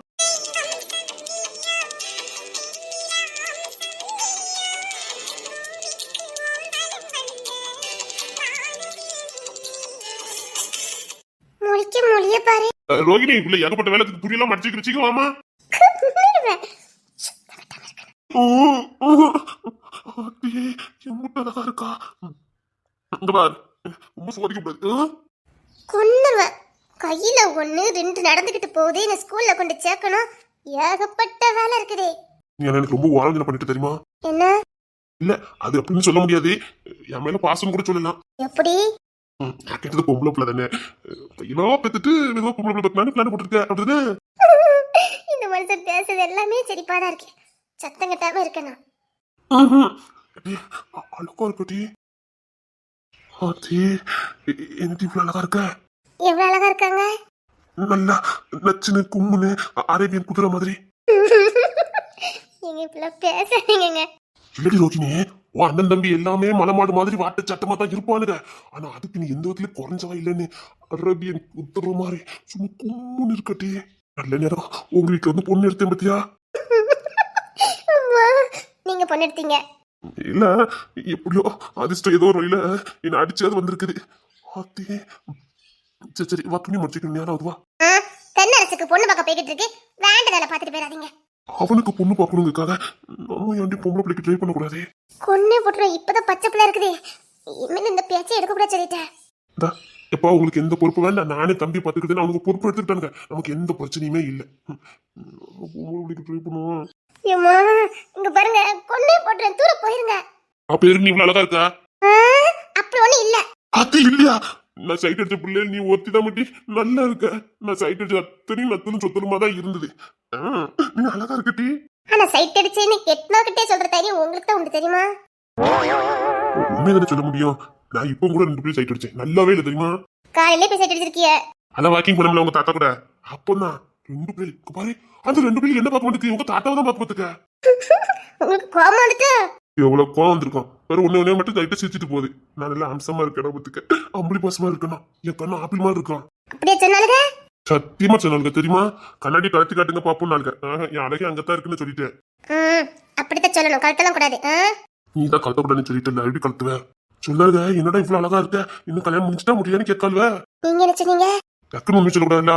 முழிக்க மொழிய பாரு. ரோகிணி உள்ள ஏகப்பட்ட வேலை புரியலாம் மடிச்சு வச்சுக்கலாமா? கொன்னுருவேன். எம்பிட்டு அழகா இருக்கா. இங்க பாரு ரொம்ப சோதிக்க கூடாது. கொன்னுருவேன். கையில 1 2 நடந்துகிட்டு போகுது. என்ன ஸ்கூல்ல கொண்டு சேர்க்கணும். ஏகப்பட்ட வேலை இருக்குதே. நீ எனக்கு ரொம்ப ஆலோசனை பண்ணிட்டு தெரியுமா? என்ன? இல்ல அது அப்படின்னு சொல்ல முடியாது. என் மேல பாசம் கூட சொல்லலாம். எப்படி? நான் கேட்டது பொம்பளை பிள்ளை தானே. பையனோ பெத்துட்டு ஏதோ பொம்பளை பிள்ளை பிளான் போட்டுருக்க அப்படின்னு. இந்த மனுஷன் பேசுறது எல்லாமே சிரிப்பாதான் இருக்கு. சத்தம் கட்டாம இருக்கணும். அழகா இருக்கட்டி. எனக்கு இவ்வளவு அழகா இருக்க. எவ்வளவு அழகா இருக்காங்க. நல்லா நச்சுன்னு கும்முன்னு அரேபியன் குதிரை மாதிரி. நீங்க இப்ப பேசுறீங்க. இல்லடி ரோகிணி, உன் அண்ணன் தம்பி எல்லாமே மலைமாடு மாதிரி வாட்ட சட்டமா தான் இருப்பானுங்க. ஆனா அதுக்கு நீ எந்த விதத்துலயும் குறைஞ்சவா இல்லைன்னு அரேபியன் குதிரை மாதிரி சும்மா கும்முன்னு இருக்கட்டி. நல்ல நேரம் உங்க வீட்டுல வந்து பொண்ணு எடுத்தேன் பத்தியா? நீங்க பொண்ணு எடுத்தீங்க? இல்ல எப்படியோ அதிர்ஷ்டம் ஏதோ ஒரு வழியில என்ன அடிச்சாது வந்திருக்குது. சரி சரி வா துணி முடிச்சுக்கணும். நேரம் அதுவா தென்னரசுக்கு பொண்ணு பார்க்க போய்கிட்டு இருக்கு. வேண்டதால பாத்துட்டு போயிடாதீங்க. அவனுக்கு பொண்ணு பார்க்கணுங்கிறதுக்காக நம்ம ஏன்டி பொம்பளை பிள்ளைக்கு ட்ரை பண்ணக்கூடாது? கொன்னே போட்டுரும். இப்பதான் பச்சை பிள்ளை இருக்குது. இனிமேல் இந்த பேச்சை எடுக்க கூட சொல்லிட்டேன். எப்பா உங்களுக்கு எந்த பொறுப்பு வேண்டாம். நானே தம்பி பார்த்துக்கிட்டு அவனுக்கு பொறுப்பு எடுத்துக்கிட்டானுங்க. நமக்கு எந்த பிரச்சனையுமே இல்லை. ட்ரை பண்ணுவோம். இங்க பாருங்க கொன்னே போட்டுறேன். தூர போயிருங்க. அப்ப நீ இவ்வளவு அழகா இருக்கா? அப்படி ஒண்ணு இல்ல. அது இல்லையா? நான் சைட் அடிச்ச பிள்ளை நீ ஒருத்திதான் மட்டி நல்லா இருக்க. நான் சைட் அடிச்ச அத்தனையும் நத்தலும் சொத்தலுமா தான் இருந்தது. நீ அழகா இருக்கட்டி. ஆனா சைட் அடிச்சேன்னு கெட்னாக்கிட்டே சொல்ற தைரியம் உங்களுக்கு தான் உண்டு தெரியுமா? உண்மையை சொல்ல முடியும். நான் இப்போ கூட 2 பேரும் சைட் அடிச்சேன். நல்லாவே இல்லை தெரியுமா? காலையிலே போய் சைட் அடிச்சிருக்கிய. அதான் வாக்கிங் பண்ணல உங்க தாத்தா கூட. அப்பதான் 2 பேர் பாரு. அந்த 2 பேருக்கு என்ன பார்க்க மாட்டேங்குது? உங்க தாத்தாவை தான் பார்க்க மாட்டுக்க. உங்களுக்கு கோவம் வந்துட்டு எவ்வளவு கோவம் வந்திருக்கும். வேற ஒண்ணு மட்டும் லைட்டா சிரிச்சிட்டு போகுது. நான் நல்லா அம்சமா இருக்கேன். பத்துக்க அம்பளி பாசமா இருக்கணும். என் கண்ணு ஆப்பிள் மாதிரி இருக்கும். அப்படியே சொன்னாலுங்க. சத்தியமா சொன்னாலுங்க தெரியுமா? கண்ணாடி கலத்தி காட்டுங்க பாப்போம். நாளுங்க என் அழகே அங்கத்தான் இருக்குன்னு சொல்லிட்டேன். அப்படித்தான் சொல்லணும். கழுத்தெல்லாம் கூடாது. நீ தான் கலத்தக்கூடாதுன்னு சொல்லிட்டு எப்படி கலத்துவ? சொல்லாருங்க என்னடா இவ்வளவு அழகா இருக்க. இன்னும் கல்யாணம் முடிச்சுட்டா முடியாதுன்னு கேட்காளுவ. நீங்க என்ன சொன்னீங்க? டக்குன்னு உண்மை சொல்லக்கூடாதுல்ல.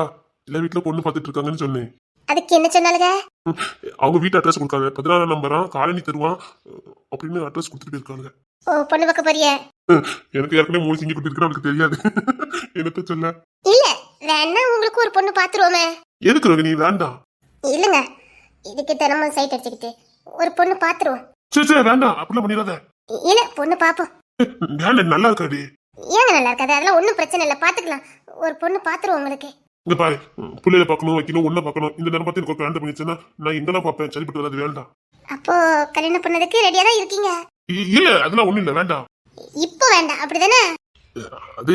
எல்லா வீட்டுல பொண்ணு பாத்துட்டு இருக்காங்கன்னு சொன்னேன். அதுக்கு என்ன சொன்னாலுங்க? அவங்க வீட்டு அட்ரஸ் கொடுக்காங்க. 14 நம்பரா காலனி தருவான் அப்படின்னு அட்ரஸ் கொடுத்துட்டு போயிருக்காங்க. ஓ பொண்ணு பார்க்க போறிய? எனக்கு ஏற்கனவே மூணு சிங்கி குட்டி இருக்குன்னு அவளுக்கு தெரியாது. என்னத்த சொல்ல? இல்ல வேணா உங்களுக்கு ஒரு பொண்ணு பாத்துருவோமே. எதுக்கு ரோகிணி? வேண்டாம். இல்லங்க இதுக்கு தினமும் சைட் அடிச்சுக்கிட்டு ஒரு பொண்ணு பாத்துருவோம். சரி வேண்டாம். அப்படிலாம் பண்ணிடாத. இல்ல பொண்ணு பாப்போம். வேண்டாம் நல்லா இருக்காடி. ஏங்க நல்லா இருக்காது? அதெல்லாம் ஒண்ணும் பிரச்சனை இல்ல. பாத்துக்கலாம். ஒரு பொண்ணு பாத்துருவோம் உங்களுக்கு. இங்க பாரு பிள்ளைல பாக்கணும் வைக்கணும் ஒண்ணு பாக்கணும். இந்த நேரம் பார்த்து எனக்கு கல்யாணம் பண்ணிச்சுன்னா நான் எங்கெல்லாம் பாப்பேன். சரிப்பட்டு வராது. வேண்டாம். அப்போ கல்யாணம் பண்ணதுக்கு ரெடியா தான் இருக்கீங்க? இல்ல அதெல்லாம் ஒண்ணும் இல்ல. வேண்டாம். இப்போ வேண்டாம் அப்படிதானே? அது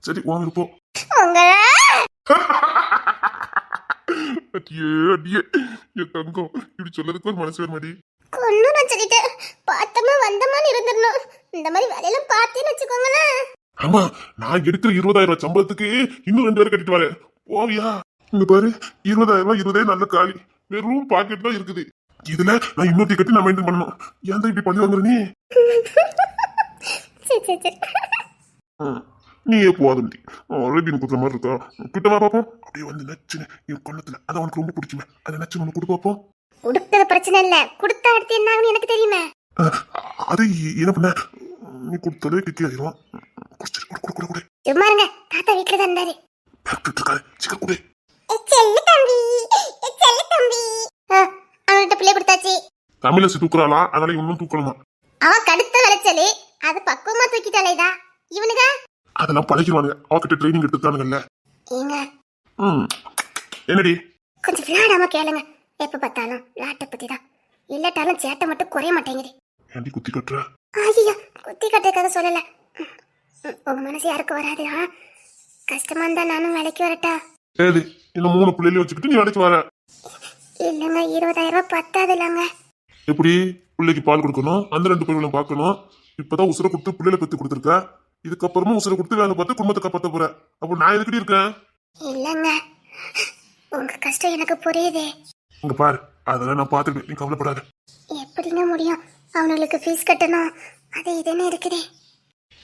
சரி உன் விருப்பம். அடியே அடியே என் தங்கம் இப்படி சொல்லதுக்கு ஒரு மனசு வேறு. கொன்னு நான் சொல்லிட்டேன். பார்த்தமா வந்தமான்னு இருந்துடணும். இந்த மாதிரி வேலையெல்லாம் பார்த்தேன்னு வச்சுக்கோங்களேன். ஆமா நான் எடுக்கிற 20,000 ரூபாய் சம்பளத்துக்கு இன்னும் 2 பேரை கட்டிட்டு வரேன். போவியா? இங்க பாரு 20,000 ரூபாய் 20 நல்ல காலி. வெறும் பாக்கெட் தான் இருக்குது. இதுல நான் இன்னொருத்தி கட்டி நான் மெயின்டைன் பண்ணணும். ஏன் தான் இப்படி பண்ணி வாங்குற நீ? நீ போதும். அரேபியன் குத்துற மாதிரி இருக்கா? கிட்டவா பாப்போம். அப்படியே வந்து நச்சுன்னு என் கொள்ளத்துல அது அவனுக்கு ரொம்ப பிடிக்குமே. அதை நச்சு ஒண்ணு கொடுத்து பார்ப்போம். கொடுத்தது பிரச்சனை இல்ல. கொடுத்தா அடுத்து என்ன ஆகுன்னு எனக்கு தெரியுமே. அது என்ன பண்ண? நீ கொடுத்தாலே கிக்கி ஆயிரும். சும்மா இருங்க. தாத்தா வீட்டுல தான் இருந்தாரு. சீக்கிரம் கொடு. செல்ல தம்பி செல்ல தம்பி. அவன்கிட்ட பிள்ளை கொடுத்தாச்சு. தமிழ தூக்குறாளா? அதனால இன்னும் தூக்கணுமா? அவன் கடுத்த விளைச்சலு. அது பக்குவமா தூக்கிட்டாலேடா. இவனுங்க அதெல்லாம் பழகிடுவானுங்க. அவகிட்ட ட்ரைனிங் எடுத்துட்டானுங்கல்ல. ஏங்க என்னடி கொஞ்சம் விளையாடாம கேளுங்க. எப்ப பார்த்தாலும் விளையாட்டை பத்தி தான். இல்லாட்டாலும் சேட்டை மட்டும் குறைய மாட்டேங்குது. ஏண்டி குத்தி கட்டுற? ஐயா குத்தி கட்டுறதுக்காக சொல்லல. உங்க மனசு யாருக்கு வராதா? கஷ்டமா இருந்தா நானும் வேலைக்கு வரட்டா? சரி இன்னும் 3 பிள்ளைகளை வச்சுக்கிட்டு நீ வேலைக்கு வர? இல்லைங்க 20,000 ரூபாய் பத்தாது இல்லைங்க. எப்படி பிள்ளைக்கு பால் கொடுக்கணும், அந்த 2 பேரும் பார்க்கணும். இப்பதான் உசுரை கொடுத்து பிள்ளைகளை பெத்து கொடுத்துருக்க. இதுக்கப்புறமா உசுரை கொடுத்து வேலை பார்த்து குடும்பத்தை காப்பாற்ற போற. அப்போ நான் எதுக்கிட்டே இருக்கேன்? இல்லைங்க, உங்க கஷ்டம் எனக்கு புரியுது. இங்க பாரு, அதெல்லாம் நான் பாத்துக்கிட்டேன், நீ கவலைப்படாத. எப்படிங்க முடியும்? அவனுங்களுக்கு ஃபீஸ் கட்டணும், அது இதுன்னு இருக்குது.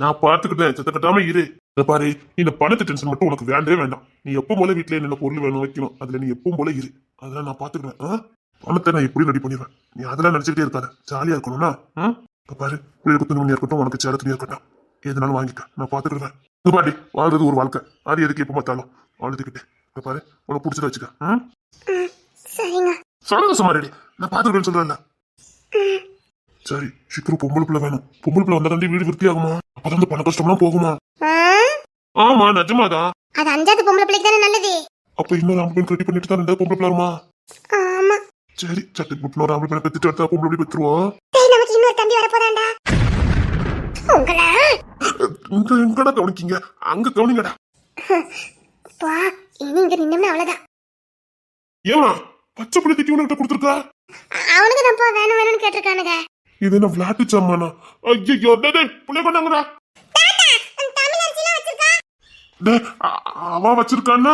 நான் பாத்துக்கிட்டேன், சத்த கட்டாம இரு. இங்க பாரு, இந்த பணத்தை டென்ஷன் மட்டும் உனக்கு வேண்டவே வேண்டாம். நீ எப்பவும் போல வீட்டுல என்னென்ன பொருள் வேணும் வைக்கணும், அதுல நீ எப்பவும் போல இரு. அதெல்லாம் நான் பாத்துக்கிறேன். பணத்தை நான் எப்படி ரெடி பண்ணிடுவேன். நீ அதெல்லாம் நினைச்சுக்கிட்டே இருக்காத, ஜாலியா இருக்கணும்னா. இங்க பாரு, பிள்ளைகளுக்கு துணி இருக்கட்டும், உனக்கு சேர துணியா இருக்கட்டும், எதுனாலும் வாங்கிக்க, நான் பாத்துக்கிடுவேன். இங்க பாட்டி, வாழ்றது ஒரு வாழ்க்கை, அது எதுக்கு எப்ப பார்த்தாலும் வாழ்ந்துக்கிட்டே. இங்க பாரு, உனக்கு பிடிச்சத வச்சுக்க. சரிங்க. சொல்லுங்க சுமாரி, நான் பாத்துக்கிறேன்னு சொல்றேன்ல. சரி, சீக்கிரம் பொம்பளை பிள்ளை வேணும். பொம்பளை பிள்ளை வந்தா வீடு விருத்தி ஆகுமா? அப்பதான் அந்த பண கஷ்டம்லாம் போகுமா? ஆமா, நிஜமாதான். அது 5வது பொம்பளை பிள்ளைக்கு தானே நல்லது. அப்ப இன்னொரு ஆம்பளை பெண் ரெடி பண்ணிட்டு தான் 2வது பொம்பளை பிள்ளை வருமா? ஆமா. சரி, சட்டு புட்டு ஒரு ஆம்பளை பெண்ணை பெத்துட்டு அடுத்த பொம்பளை பிள்ளை பெற்றுருவோம். நமக்கு இன்னொரு தம்பி வரப்போதாண்டா. உங்களா இங்க எங்கடா கவனிக்கீங்க? அங்க கவனிங்கடா. பா, இனி இங்க நின்னோம்னா அவ்வளவுதான். ஏமா பச்சை பிள்ளை தூக்கி உனக்கிட்ட கொடுத்துருக்கா? அவனுக்கு தான்ப்பா வேணும் வேணும்னு கேட்டிருக்கானுங்க. இது என்ன விளையாட்டு சாமானா? ஐயோ, பிள்ளை கொண்டாங்கடா. அவ வச்சிருக்கான்னா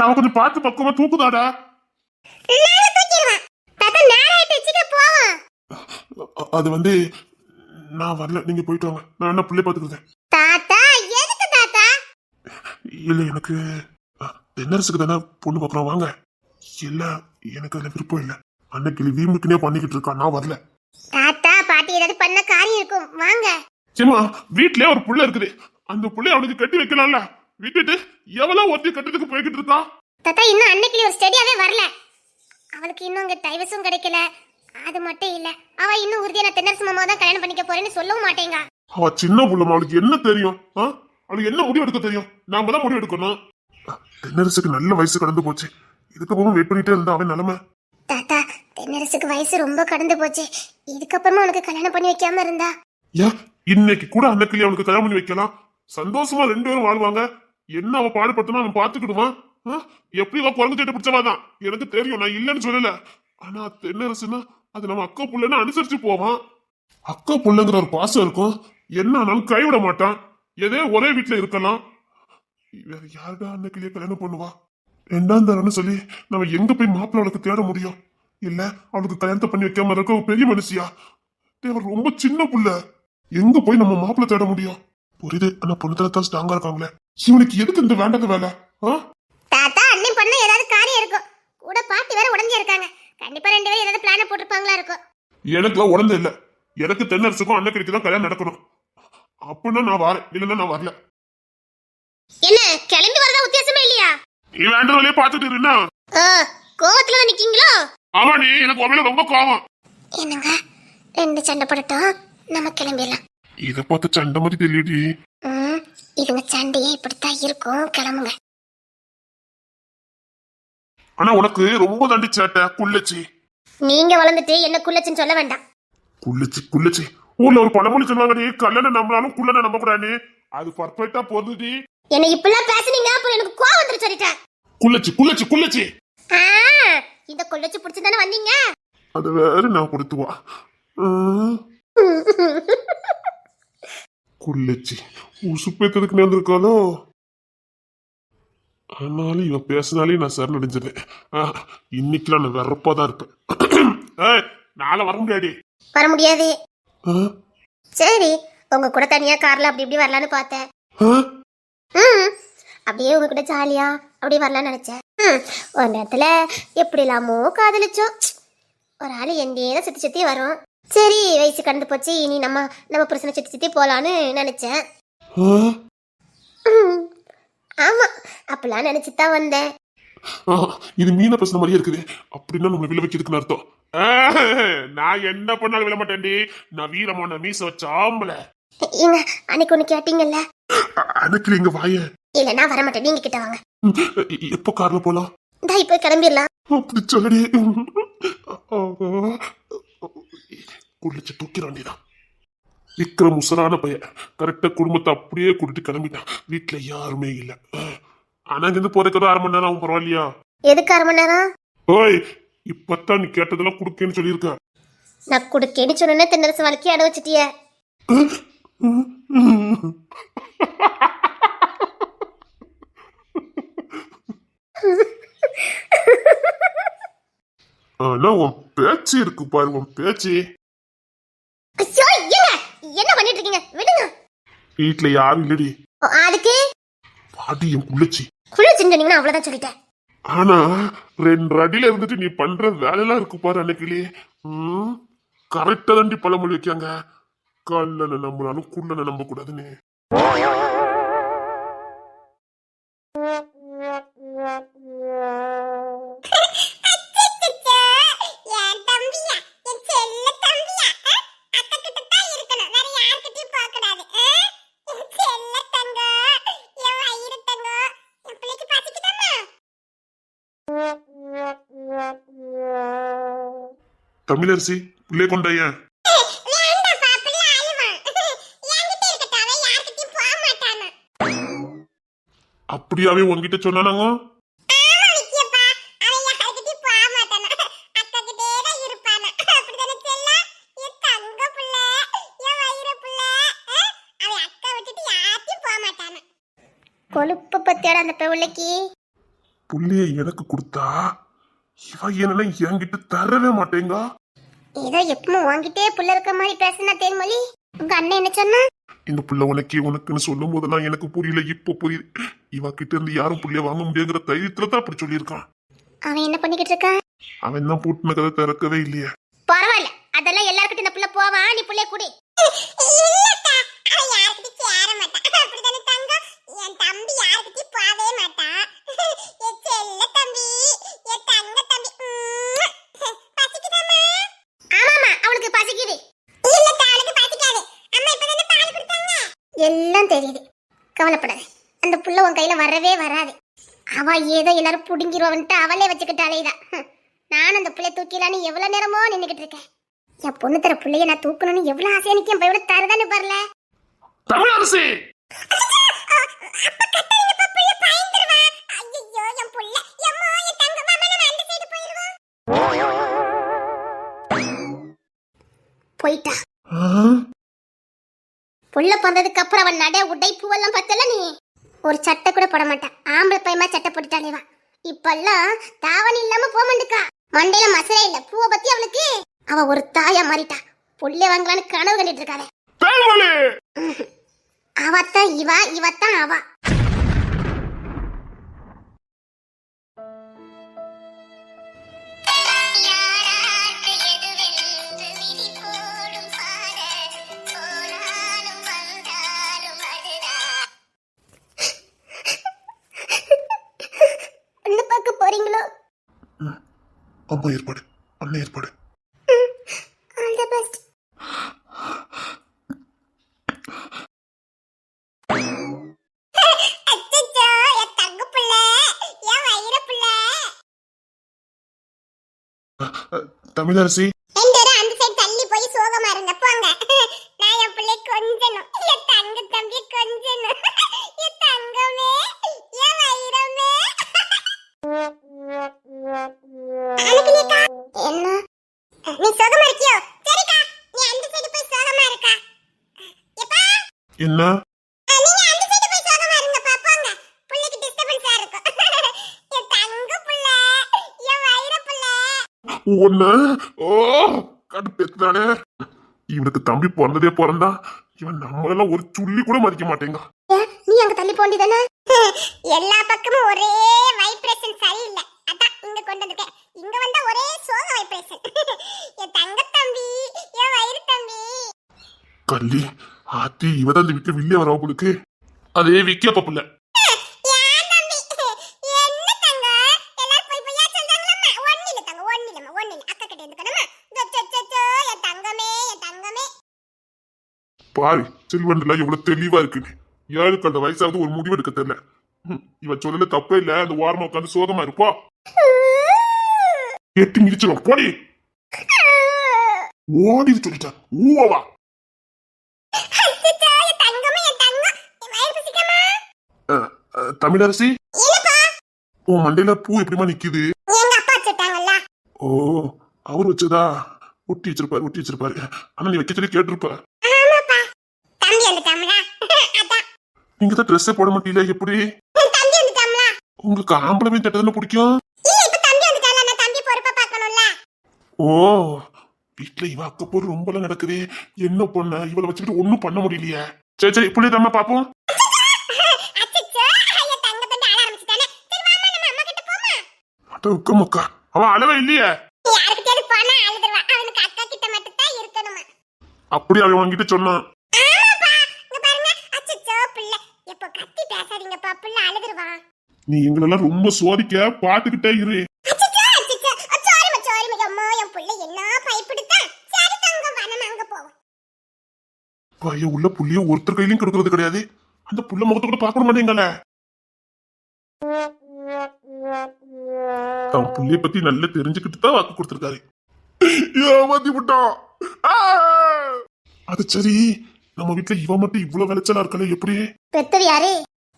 அவ கொஞ்சம் பார்த்து பக்கமா தூக்குதாடா. அது வந்து நான் வரல, நீங்க போயிட்டு வாங்க, நான் என்ன பிள்ளை பாத்துக்கிறேன். இல்ல, எனக்கு தென்னரசுக்கு தானே பொண்ணு பாக்குறோம், வாங்க. இல்ல, எனக்கு அதுல விருப்பம் இல்ல. அன்னைக்கு வீமுக்குனே பண்ணிக்கிட்டு இருக்கா, நான் வரல. தாத்தா பாட்டி ஏதாவது பண்ண காரியம் இருக்கும், வாங்க. சரிமா, வீட்லயே ஒரு புள்ள இருக்குது, அந்த புள்ளைய அவனுக்கு கட்டி வைக்கலாம்ல. விட்டுட்டு எவ்வளவு ஒருத்தி கட்டத்துக்கு போய்கிட்டு இருக்கா. தாத்தா இன்னும் அன்னைக்கு ஒரு ஸ்டடியாவே வரல. அவளுக்கு இன்னும் அங்க டைவர்ஸும் கிடைக்கல. அது மட்டும் இல்ல, அவ இன்னும் உறுதியான தென்னரசு மாமா தான் கல்யாணம் பண்ணிக்க போறேன்னு சொல்லவும் மாட்டேங்க. அவ சின்ன புள்ளமா, அவளுக்கு என்ன தெரியும்? அவளுக்கு என்ன முடிவு எடுக்க தெரியும்? நாம தான் முடிவு எடுக்கணும். தென்னரசுக்கு நல்ல வயசு கடந்து போச்சு, இதுக்கப்புறம் வெயிட் பண்ணிட்டே இருந்தா அவன் நிலைமை. தாத்தா தென்னரசுக்கு வயசு ரொம்ப கடந்து போச்சு, இதுக்கப்புறமா உனக்கு கல்யாணம் பண்ணி வைக்காம இருந்தா. ஏன் இன்னைக்கு கூட அன்னைக்கு அவனுக்கு கல்யாணம் பண்ணி வைக்கலாம், சந்தோஷமா 2 பேரும் வாழ்வாங்க. என்ன அவ பாடுபடுத்தணும் அவன் பாத்துக்கிடுவான். எப்படி அவ குழந்தை சேட்டை பிடிச்சவாதான் எனக்கு தெரியும், நான் இல்லைன்னு சொல்லல. ஆனா தென்னரசுன்னா அது நம்ம அக்கா புள்ளன்னு அனுசரிச்சு போவான். அக்கா புள்ளங்கிற ஒரு பாசம் இருக்கும், என்ன ஆனாலும் கைவிட மாட்டான். எதே ஒரே வீட்டுல இருக்கலாம். வேற யாருடா அன்னைக்குள்ளே கல்யாணம் பண்ணுவா? 2ஆம் தரம்னு சொல்லி நம்ம எங்க போய் மாப்பிள்ள அவளுக்கு தேட முடியும்? இல்ல, அவளுக்கு கல்யாணத்தை பண்ணி வைக்காம இருக்க ஒரு பெரிய மனுஷியா? தேவர் ரொம்ப சின்ன புள்ள, எங்க போய் நம்ம மாப்பிள்ள தேட முடியும்? புரியுது, ஆனா பொண்ணு தான் ஸ்ட்ராங்கா இருக்காங்களே. இவனுக்கு எதுக்கு இந்த வேண்டாத வேலை? தாத்தா அண்ணன் பண்ண ஏதாவது காரியம் இருக்கும், கூட பாட்டி வேற உடஞ்சே இருக்காங்க. கண்டிப்பா 2 பேரும் ஏதாவது பிளான போட்டுருப்பாங்களா இருக்கும். எனக்குலாம் உடந்த இல்ல, எனக்கு தென்னரசுக்கும் அன்னைக்கு தான் கல்யாணம் நடக்கணும். அப்படின்னா நான் வரேன், இல்லைன்னா நான் வரல. என்ன கிளம்பி வரதா உத்தேசமே இல்லையா? நீ வேண்ட வழியே பாத்துட்டு இருந்தா கோவத்துல நிக்கீங்களோ? ஆமா, நீ எனக்கு உண்மையில ரொம்ப கோவம். என்னங்க 2 சண்டை போடட்டும், நம்ம கிளம்பிடலாம். இத பார்த்து சண்டை மாதிரி தெரியடி. இதுங்க சண்டையே இப்படித்தான் இருக்கும், கிளம்புங்க. ஆனா உனக்கு ரொம்ப தண்டி சேட்டை குள்ளச்சி. நீங்க வளர்ந்துட்டு என்ன குள்ளச்சின்னு சொல்ல வேண்டாம். குள்ளச்சி குள்ளச்சி ஊர்ல ஒரு பழமொழி சொல்லுவாங்கடி, கல்லனை நம்பினாலும் குள்ளனை நம்ப கூடாது. அது பர்ஃபெக்ட்டா போகுதுடி. என்ன இப்பெல்லாம் பேசுனீங்க, அப்புறம் எனக்கு கோவம் வந்துரு சொல்லிட்டேன். குள்ளச்சி குள்ளச்சி குள்ளச்சி. இந்த குள்ளச்சி பிடிச்சு தானே வந்தீங்க. அது வேற நான் கொடுத்துவா. குள்ளச்சி உசுப்பேத்ததுக்கு நேர்ந்திருக்காளோ. ஆனாலும் இவன் பேசினாலே நான் சரண் அடைஞ்சிருந்தேன். இன்னைக்குலாம் நான் வெறப்பாதான் இருப்பேன். நாளை வர முடியாடி. வர முடியாது. சரி, உங்க கூட தனியா கார்ல அப்படி இப்படி வரலான்னு பார்த்தேன். அப்படியே உங்க கூட ஜாலியா அப்படியே வரலான்னு நினைச்சேன். ஒரு நேரத்துல எப்படி இல்லாமோ காதலிச்சோம். ஒரு ஆளு எந்தேனும் சுத்தி சுத்தி வரும். சரி, வயசு கடந்து போச்சு, இனி நம்ம புருஷனை சுத்தி சுத்தி போலான்னு நினைச்சேன். ஆமா, அப்பெல்லாம் நினைச்சுதான் வந்தேன். இது மீன பேசுன மாதிரியே இருக்குது. அப்படின்னா நம்ம விழ வைக்கிறதுக்குன்னு அர்த்தம். நான் என்ன பண்ணாலும் விழ மாட்டேன்டி. நான் வீரமான மீச வச்ச ஆம்பளை. அன்னைக்கு ஒண்ணு கேட்டீங்கல்ல, அன்னைக்கு இங்க வாய. இல்ல நான் வர மாட்டேன், நீங்க கிட்ட வாங்க. எப்போ கார்ல போலாம்? இப்ப கிளம்பிடலாம். அப்படி சொல்லடி. குளிச்சு தூக்கிட வேண்டியதான். விக்ரம் உசரான பையன், கரெக்டா குடும்பத்தை அப்படியே கூட்டிட்டு கிளம்பிட்டான். வீட்டுல யாருமே இல்ல. ஆனா இங்க இருந்து போறதுக்கு 1/2 மணி நேரம் ஆகும், பரவாயில்லையா? எதுக்கு 1/2 மணி நேரம்? ஓய், இப்பத்தான் நீ கேட்டதெல்லாம் கொடுக்கேன்னு சொல்லியிருக்க. நான் கொடுக்கேன்னு சொன்னே தென்னரசு வாழ்க்கையை அட வச்சிட்டிய. ஆனா உன் பேச்சு இருக்கு பாரு, உன் பேச்சு. ஐயோ ஏங்க என்ன பண்ணிட்டு இருக்கீங்க? விடுங்க. வீட்டுல யாரும் இல்லடி. அதுக்கு பாட்டி என் குள்ளச்சி. குள்ளச்சின்னு சொன்னீங்கன்னா அவ்வளவுதான் சொல்லிட்டேன். ஆனா 2 அடியில இருந்துட்டு நீ பண்ற வேலையெல்லாம் இருக்கு பாரு அன்னைக்கிலே. கரெக்டா தாண்டி பழமொழி வைக்காங்க. கல்லனை நம்பினாலும் குள்ளனை நம்ப கூடாதுன்னு. தமிழரசி உள்ளே கொண்டாய. அப்படியாவே உன்கிட்ட சொன்னானாங்க? கொழுப்பு பத்தியாட அந்த பிள்ளைக்கு. புள்ளைய எனக்கு கொடுத்தா இவ என்ன என்கிட்ட தரவே மாட்டேங்க. ஏதோ எப்பவும் வாங்கிட்டே புள்ள இருக்க மாதிரி பேசினா தேன்மொழி. உங்க அண்ணன் என்ன சொன்னா? இந்த புள்ள உனக்குன்னு சொல்லும் போதெல்லாம் எனக்கு புரியல, இப்ப புரியுது. இவ கிட்ட இருந்து யாரும் புள்ளைய வாங்க முடியுங்கிற தைரியத்துல தான் அப்படி சொல்லியிருக்கான். அவன் என்ன பண்ணிக்கிட்டு இருக்கான்? அவன் தான் பூட்டின கதை திறக்கவே இல்லையே. பரவாயில்ல, அதெல்லாம் எல்லாருக்கிட்ட இந்த புள்ள போவான். நீ புள்ளைய குடி. எல்லாம் தெரியுது, கவலைப்படாத. அந்த புள்ள உன் கையில வரவே வராது. அவ ஏதோ எல்லாரும் புடுங்கிடுவான்ட்டு அவளே வச்சுக்கிட்டாலேதான். நான் அந்த புள்ளைய தூக்கிலான்னு எவ்வளவு நேரமோ நின்னுகிட்டு இருக்கேன். என் பொண்ணு தர புள்ளைய நான் தூக்கணும்னு எவ்வளவு ஆசையா நிக்கேன். போய் தரதானே பாருல. தமிழரசி போயிட்டா. புள்ள பிறந்ததுக்கு அப்புறம் அவன் நடை உடை பூவெல்லாம் பார்த்தல நீ. ஒரு சட்டை கூட போட மாட்டான். ஆம்பளை பையமா சட்டை போட்டுட்டாலேவா. இப்பெல்லாம் தாவணி இல்லாம போக மாட்டுக்கா. மண்டையில மசரே இல்ல. பூவை பத்தி அவளுக்கு அவ ஒரு தாயா மாறிட்டா. புள்ள வாங்கலான்னு கனவு கண்டிட்டு இருக்காளே. அவத்தான் இவத்தான் அவ. போறீங்களோ? அம்மா ஏற்பாடு, அண்ணன் ஏற்பாடு. All the best. அச்சச்சோ, என் தங்க புள்ள, என் வயிற புள்ள. தமிழரசி எந்தர அந்த சைடு தள்ளி போய் சோகமா இருங்க போங்க. நான் என் பிள்ளை கொஞ்சணும். என் தங்க தம்பி கொஞ்சணும். என் தங்கமே, என் வயிறமே. என்ன நீ சோகமா இருக்கியோ? சரிக்கா, நீ அந்த சைடு போய் சோகமா இருக்கா. எப்பா என்ன? நீங்க அந்த சைடு போய் சோகமா இருங்க பாப்பாங்க. புள்ளைக்கு டிஸ்டர்பன்ஸா இருக்கும். என் தங்க புள்ள, என் வயிற புள்ள. ஒண்ணு கடுப்பேத்தானே. இவனுக்கு தம்பி பிறந்ததே பிறந்தா இவன் நம்மளெல்லாம் ஒரு சுள்ளி கூட மதிக்க மாட்டேங்க. நீ அங்க தள்ளி போண்டிதானே? எல்லா பக்கமும் ஒரே வைப்ரேஷன் சரியில்லை. அதான் இங்க கொண்டு வந்திருக்கேன். இங்க வந்தா ஒரே சோக வைப்ரேஷன். என் தங்க தம்பி, என் வயிறு தம்பி. கள்ளி ஆத்தி இவதான் இந்த வீட்டுல வில்லிய வரவ கொடுக்கு. அதே விக்கிய பப்புல. பாரு செல்வன்ல எவ்வளவு தெளிவா இருக்குன்னு. 7 கண்ட வயசாவது ஒரு முடிவு எடுக்க தெரியல. இவ சொல்லல தப்பே இல்ல. அந்த வாரமா உட்காந்து சோகமா இருப்பா. எட்டி மிதிச்சிடும் போடி. ஓடி சொல்லிட்டா ஊவா. தமிழரசி உன் மண்டையில பூ எப்படிமா நிக்குது? எங்க அப்பா வச்சிட்டாங்கல்ல. ஓ, அவர் வச்சதா? ஒட்டி வச்சிருப்பாரு. ஆனா நீ வைக்க சொல்லி கேட்டிருப்ப. ஆமாப்பா, தம்பி வந்துட்டாம்ல. அதான். நீங்க தான் ட்ரெஸ்ஸே போட மாட்டீங்களா? எப்படி? தம்பி வந்துட்டாம்ல. உங்களுக்கு ஆம்பளை மீன் தட்டதுன்னு பிடிக்கும்? இல்ல, இப்ப தம்பி வந்துட்டால, நான் தம்பி பொறுப்பா பார்க்கணும்ல. ஓ, வீட்டுல இவ அக்க போர் ரொம்பலாம் நடக்குது. என்ன பண்ண இவளை வச்சுக்கிட்டு ஒண்ணும் பண்ண முடியலையே. சரி சரி, புள்ளி தாம பாப்போம். அச்சச்சோ, ஐயா தங்க தம்பி ஆள ஆரம்பிச்சிட்டானே. சரி வாமா, நம்ம அம்மா கிட்ட போமா. அட மக்கா, அவன் அளவே இல்லையே. யார்கிட்டயாவது போனா அழுதுருவா. அவனுக்கு அக்கா கிட்ட மட்டும் தான் இருக்கணுமா. அப்படி அவன் வாங்கிட்டு சொன்னான். ஆமாப்பா, இங்க பாருங்க. அச்சச்சோ பிள்ளை, எப்ப கத்தி பேசாதீங்கப்பா, பிள்ளை அழுதுருவா. நீ எங்களெல்லாம் ரொம்ப சோதிக்க பாத்துக்கிட்டே இரு. அச்சச்சோ அச்சச்சோ, சோரிமா அம்மா, என் பிள்ளை என்ன பயப்படுதா. சரி தங்க, வா நம்ம அங்க போவோம். பைய உள்ள புள்ளிய ஒருத்தர் கையிலயும் கொடுக்கறது கிடையாது. அந்த புள்ள முகத்தை கூட பார்க்க மாட்டேங்கல. அவன் புள்ளிய பத்தி நல்லா தெரிஞ்சுக்கிட்டு தான் வாக்கு கொடுத்திருக்காரு. ஏமாத்தி விட்டான். ஆ! அது சரி, நம்ம வீட்டுல இவ மட்டும் இவ்வளவு விளைச்சலா இருக்கல எப்படி? பெத்தது யாரு?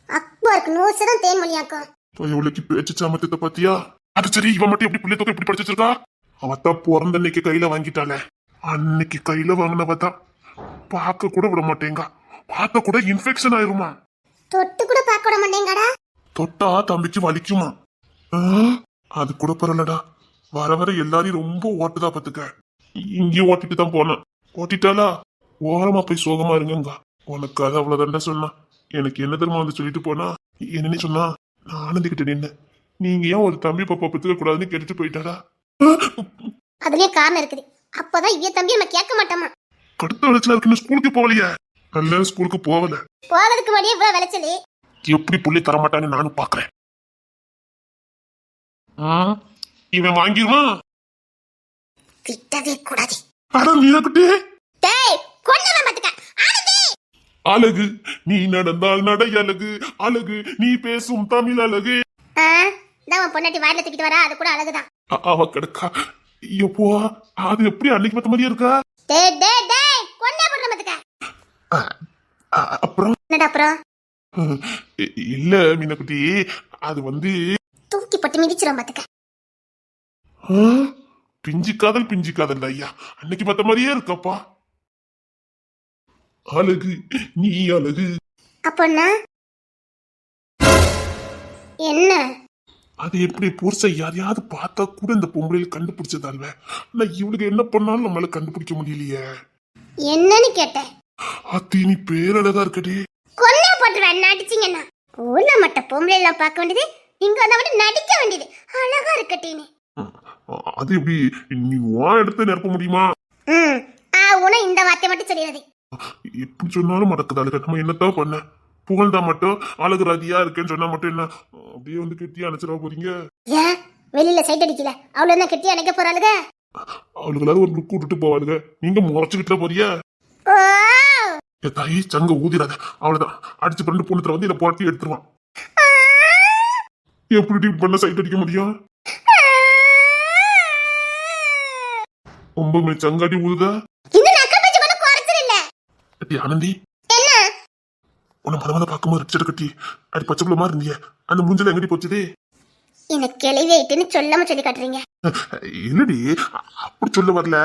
அக்பருக்கு நூசரம் தேன்மொழியாக்கும். இவளுக்கு பேச்சு சாமர்த்தியத்தை பாத்தியா? அது சரி, இவ மட்டும் எப்படி புள்ளிய தொகை எப்படி படிச்சு வச்சிருக்கா? அவத்தான் பிறந்த அன்னைக்கு கையில வாங்கிட்டாளே. அன்னைக்கு கையில வாங்கினவதான் பார்க்க கூட விட மாட்டேங்க. பார்த்த கூட இன்ஃபெக்ஷன் ஆயிருமா? தொட்டு கூட பார்க்க விட மாட்டேங்கடா. தொட்டா தம்பிக்கு வலிக்குமா? ஆ, அது கூட பரவாயில்லடா. வர வர எல்லாரையும் ரொம்ப ஓட்டுதா பாத்துக்க. இங்கேயும் ஓட்டிட்டு தான் போனேன். ஓட்டிட்டாளா? ஓரமா போய் சோகமா இருங்க. உனக்கு அது அவ்வளவுதான்டா சொன்னா. எனக்கு என்ன தெரியுமா வந்து சொல்லிட்டு போனா, என்னன்னு சொன்னா, நான் ஆனந்திக்கிட்ட நின்ன, நீங்க ஏன் ஒரு தம்பி பாப்பா பெத்துக்க கூடாதுன்னு கேட்டுட்டு போயிட்டாடா. அதுலயே காரணம் இருக்குது. அப்பதான் இவ்விய தம்பி நம்ம கேட்க மாட்டோமா. கடுத்த விளைச்சலா இருக்குன்னு ஸ்கூலுக்கு போகலையா? நல்ல ஸ்கூலுக்கு போகல. போகிறதுக்கு முன்னாடியே இவ்வளவு விளைச்சலு. எப்படி புள்ளி தரமாட்டான்னு நானும் பாக்குறேன். இவன் வாங்கிடுவான். திட்டவே கூடாது. அட மீனாக்குட்டி, டேய் கொன்னவன் பாத்துக்க. ஆனந்தி, அழகு நீ நடந்தால் நடை அழகு, அழகு நீ பேசும் தமிழ் அழகு. நான் பொண்டாட்டி வாயில தூக்கிட்டு வரா, அது கூட அழகுதான். அவ கிடக்கா. எப்போ அது எப்படி அன்னைக்கு பார்த்த மாதிரியா இருக்கா? டேய் டேய் டேய், கொன்னே போடுற பாத்துக்க. அப்புறம் என்னடா அப்புறம்? இல்ல மீனாக்குட்டி, அது வந்து தூக்கி போட்டு மிதிச்சிரும் பாத்துக்க. பிஞ்சு காதல் ஐயா, அன்னைக்கு பார்த்த மாதிரியே இருக்கப்பா. அழகு நீ அழகு. அப்பன்னா என்ன? அது எப்படி புருஷ யாரையாவது பார்த்தா கூட இந்த பொம்பளையில கண்டுபிடிச்சதால்வ. ஆனா இவளுக்கு என்ன பண்ணாலும் நம்மளால கண்டுபிடிக்க முடியலையே. என்னன்னு கேட்டேன். அத்தி நீ பேரழகா இருக்கடி. கொன்னே போட்டுருவேன் நடிச்சிங்கன்னா. ஊர்ல மட்டும் பொம்பளை எல்லாம் பார்க்க வேண்டியது, இங்க வந்தா மட்டும் நடிக்க வேண்டியது. அழகா இருக்கட்டேன்னு. அது எப்படி நீ வா எடுத்து நிரப்ப முடியுமா? உன இந்த வார்த்தை மட்டும் சொல்லிடுறது. எப்படி சொன்னாலும் மடக்குதாளுங்க. நம்ம என்னத்தான் பண்ண? புகழ்ந்தா மட்டும் அழகு ராதியா இருக்கேன்னு சொன்னா மட்டும் என்ன அப்படியே வந்து கெட்டியா அணைச்சிட போறீங்க? ஏன் வெளியில சைட் அடிக்கல? அவ்வளவு என்ன கெட்டியா அணைக்க போறாளுக? அவளுக்கு ஒரு லுக் விட்டுட்டு போவாளுங்க. நீங்க முறைச்சுக்கிட்ட போறியா? தாயி சங்க ஊதிராத. அவ்வளவுதான், அடிச்சு பண்ணு பொண்ணுத்துல வந்து இதை போட்டி எடுத்துருவான். எப்படி டீப் பண்ண சைட் அடிக்க முடியும்? 9 மணி சங்காடி ஊதுதா? ஆனந்தி, உன்னை மதமத பார்க்கும்போது ரிச்சர்ட் கட்டி அடி பச்சை பிள்ளை மாதிரி இருந்திய, அந்த மூஞ்சல எங்கடி போச்சுது? எனக்கு கிளவி ஆயிட்டுன்னு சொல்லாம சொல்லி காட்டுறீங்க. இல்லடி, அப்படி சொல்ல வரல.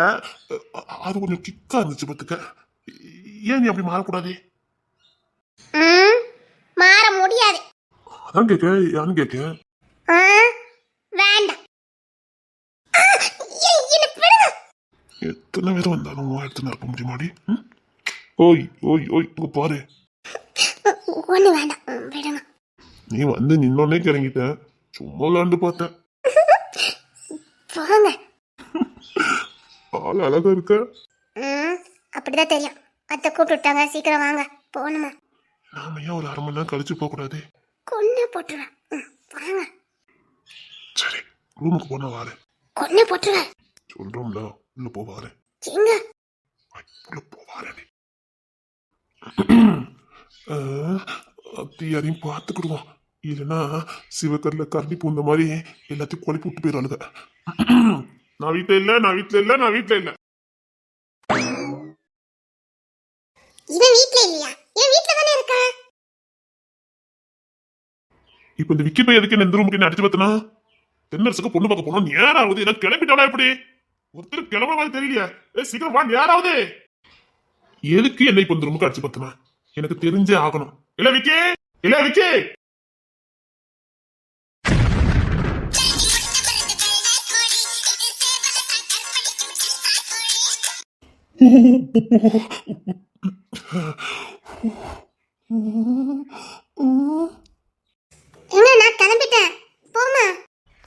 அது கொஞ்சம் கிக்கா இருந்துச்சு பாத்துக்க. ஏன் நீ அப்படி மாறக்கூடாது? மாற முடியாது. அதான் கேட்க, யான்னு கேட்க. வேண்டாம். எத்தனை பேர் வந்தாலும் எடுத்து நிரப்ப முடியுமாடி? ஓய் ஓய் ஓய், இங்க பாரு. ஒண்ணு வேண்டாம், விடுங்க. நீ வந்து நின்னோடனே கிறங்கிட்ட. சும்மா விளாண்டு பார்த்தேன். போங்க. ஆள் அழகா இருக்க. அப்படிதான் தெரியும். அத்தை கூப்பிட்டுட்டாங்க, சீக்கிரம் வாங்க போகணுமா? நாம ஏன் ஒரு 1/2 மணி நேரம் கழிச்சு போக கூடாது? கொன்னே போட்டுருவேன். வாங்க. சரி, ரூமுக்கு போனா வாரு. கொன்னே போட்டுருவேன். சொல்றோம்ல, உள்ள போவாரு. எங்க உள்ள போவாரு. யாரையும் பார்த்துக்கிடுவோம். இல்லைன்னா சிவக்கரில் கரண்டி பூந்த மாதிரி எல்லாத்தையும் குழப்பி விட்டு போயிடுவாளுங்க. நான் வீட்டுல இல்ல, நான் வீட்டுல இல்ல, நான் வீட்டுல இல்ல. இவன் வீட்ல இல்லையா? என் வீட்ல தானே இருக்கா. இப்ப இந்த விக்கி பை எதுக்கு இந்த ரூமுக்கு என்ன அடிச்சு பார்த்தனா? தென்னரசுக்கு பொண்ணு பார்க்க போனோம் நேராவது ஏதாவது கிளம்பிட்டாளா எப்படி ஒருத்தர் கிளம்ப மாதிரி தெரியலையா சீக்கிரம் வா நேராவது எதுக்கு என்னை இப்ப இந்த ரூமுக்கு அடிச்சு பத்துனா எனக்கு தெரிஞ்சே ஆகணும் இல்ல விக்கி இல்ல விக்கி ஏங்க நான் கிளம்பிட்டேன் போமா.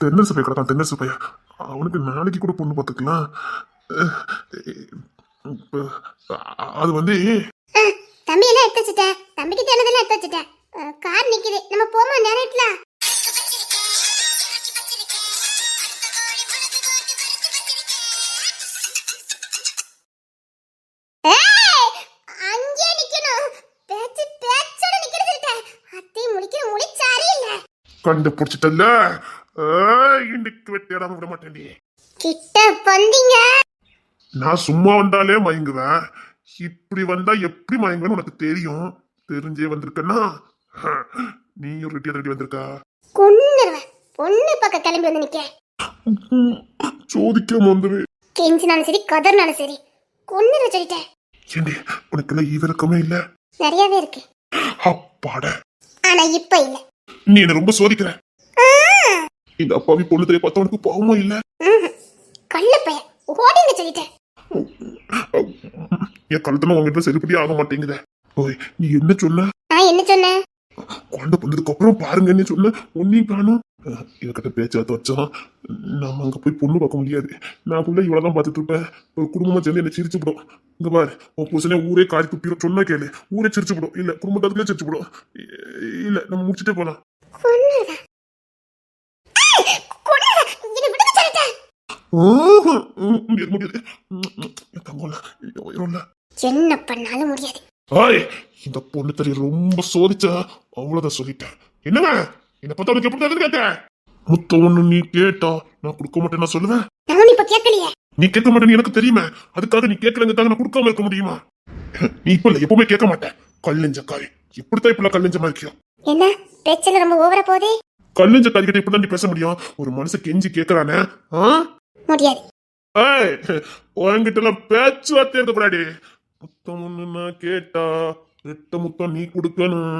தென்னரசு பைய கிடக்கான் தென்னரசு பைய அவனுக்கு நாளைக்கு கூட பொண்ணு பார்த்துக்கலாம் இப்ப, அது வந்து தம்பி எல்லாம் எடுத்து வச்சுட்டேன், தம்பிக்கு தேனதெல்லாம் எடுத்து வச்சுட்டேன். கார் நிக்குது, நம்ம போமா நேரத்துல. அங்கே நிக்கணும், பேச்சு பேச்சோட நிக்கிறது இல்ல. அத்தை முடிக்கிற முடிச்சாரே இல்ல. கண்டுபிடிச்சிட்டல்ல இன்னைக்கு வெட்டியாடாம விட மாட்டேன்டி. கிட்ட வந்தீங்க நான் சும்மா வந்தாலே மயங்குவேன் இப்படி வந்தா எப்படி மயங்குவேன்னு உனக்கு தெரியும் தெரிஞ்சே வந்திருக்கன்னா நீயும் ரெட்டியா ரெடி வந்திருக்கா கொன்னுருவேன். பொண்ணு பக்கம் கிளம்பி வந்து நிக்கிறேன். சோதிக்காம வந்துரு கெஞ்சினாலும் சரி கதர்னாலும் சரி கொன்னுரு சொல்லிட்டேன். ஏண்டி உனக்கு எல்லாம் ஈவிரக்கமே இல்ல நிறையவே இருக்கு, அப்பாட ஆனா இப்ப இல்ல. நீ என்ன ரொம்ப சோதிக்கிற இந்த அப்பாவி பொண்ணு தெரிய பார்த்தா உனக்கு பாவமா இல்ல கள்ள பையன் ஓடிங்க சொல்லிட்டேன். என் கழுத்தன உங்ககிட்ட சரிப்படி ஆக மாட்டேங்குத ஓய் நீ என்ன சொன்ன நான் என்ன சொன்னேன்? குழந்தை பண்ணதுக்கு அப்புறம் பாருங்கன்னு சொன்ன ஒன்னையும் காணும் இவகிட்ட பேச்சாத்த வச்சோம் நம்ம அங்க போய் பொண்ணு பார்க்க முடியாது நான் கூட இவ்வளவுதான் பார்த்துட்டு இருப்பேன் ஒரு குடும்பமா சேர்ந்து என்ன சிரிச்சு விடும் இங்க பாரு உன் புருஷனே ஊரே காரி துப்பிடும் சொன்னா கேளு ஊரே சிரிச்சு விடும் இல்ல குடும்பத்துக்குள்ளே சிரிச்சு விடும் இல்ல நம்ம முடிச்சுட்டே போலாம் கொன்னுருவேன். கொன்னுருவேன். என்னை விடுங்க சொல்லிட்டேன். முடியாது முடியாது என் தங்கம்ல என் உயிரம்ல என்ன பண்ணாலும் முடியாது. ஆய் இந்த பொண்ணு தெரிய ரொம்ப சோதிச்சா அவ்வளவுதான் சொல்லிட்டேன் என்னங்க என்ன பார்த்தா உனக்கு எப்படி தான் கேட்ட முத்த ஒண்ணு நீ கேட்டா நான் கொடுக்க மாட்டேன் நான் சொல்லுவேன் நான் இப்ப கேட்கலையே. நீ கேட்க மாட்டேன்னு எனக்கு தெரியுமே அதுக்காக நீ கேட்கலங்கிறதுக்காக நான் கொடுக்காம இருக்க முடியுமா நீ இப்ப இல்ல எப்பவுமே கேட்க மாட்டேன் கல்லெஞ்ச காய் இப்படித்தான் இப்ப கல்லெஞ்சமா இருக்கியோ என்ன பேச்சல ரொம்ப ஓவரா போதே. கல்லெஞ்ச காய் கிட்ட இப்படிதான் நீ பேச முடியும் ஒரு மனுஷன் கெஞ்சி கேட்கறானே முடியாது. ஏய் உன்கிட்ட எல்லாம் பேச்சுவார்த்தை இருக்கக்கூடாது முத்தம் ஒண்ணு நான் கேட்டா ரெட்ட முத்தம் நீ கொடுக்கணும்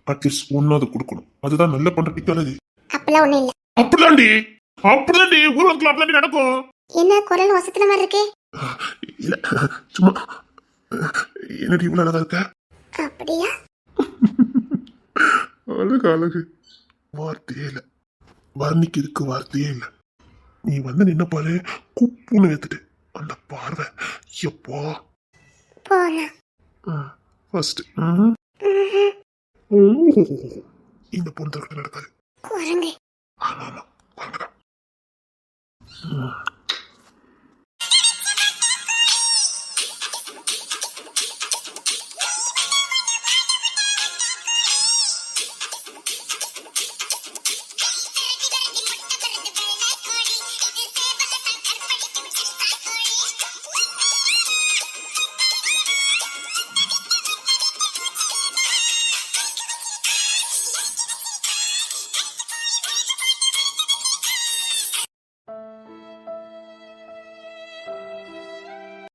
அட்லீஸ்ட் ஒன்னாவது கொடுக்கணும் அதுதான் நல்ல பண்ற டிக்காலஜி அப்பெல்லாம் ஒண்ணும் இல்ல. அப்படிதாண்டி ஊர்வலத்துல அப்படிதாண்டி நடக்கும் என்ன குரல் வசத்துல மாதிரி இருக்கு? இல்ல சும்மா என்னடி இவ்வளவு அழகா இருக்க அப்படியா? அழகு அழகு வார்த்தையே இல்ல வர்ணிக்கிறதுக்கு வார்த்தையே இல்ல நீ வந்து நின்ன பாரு குப்புன்னு ஏத்துட்டு அந்த பார்வை எப்போ போலாம். ஃபர்ஸ்ட் இந்த பொண்ணு நடக்காது குரங்கு ஆமா ஆமா வாங்கடா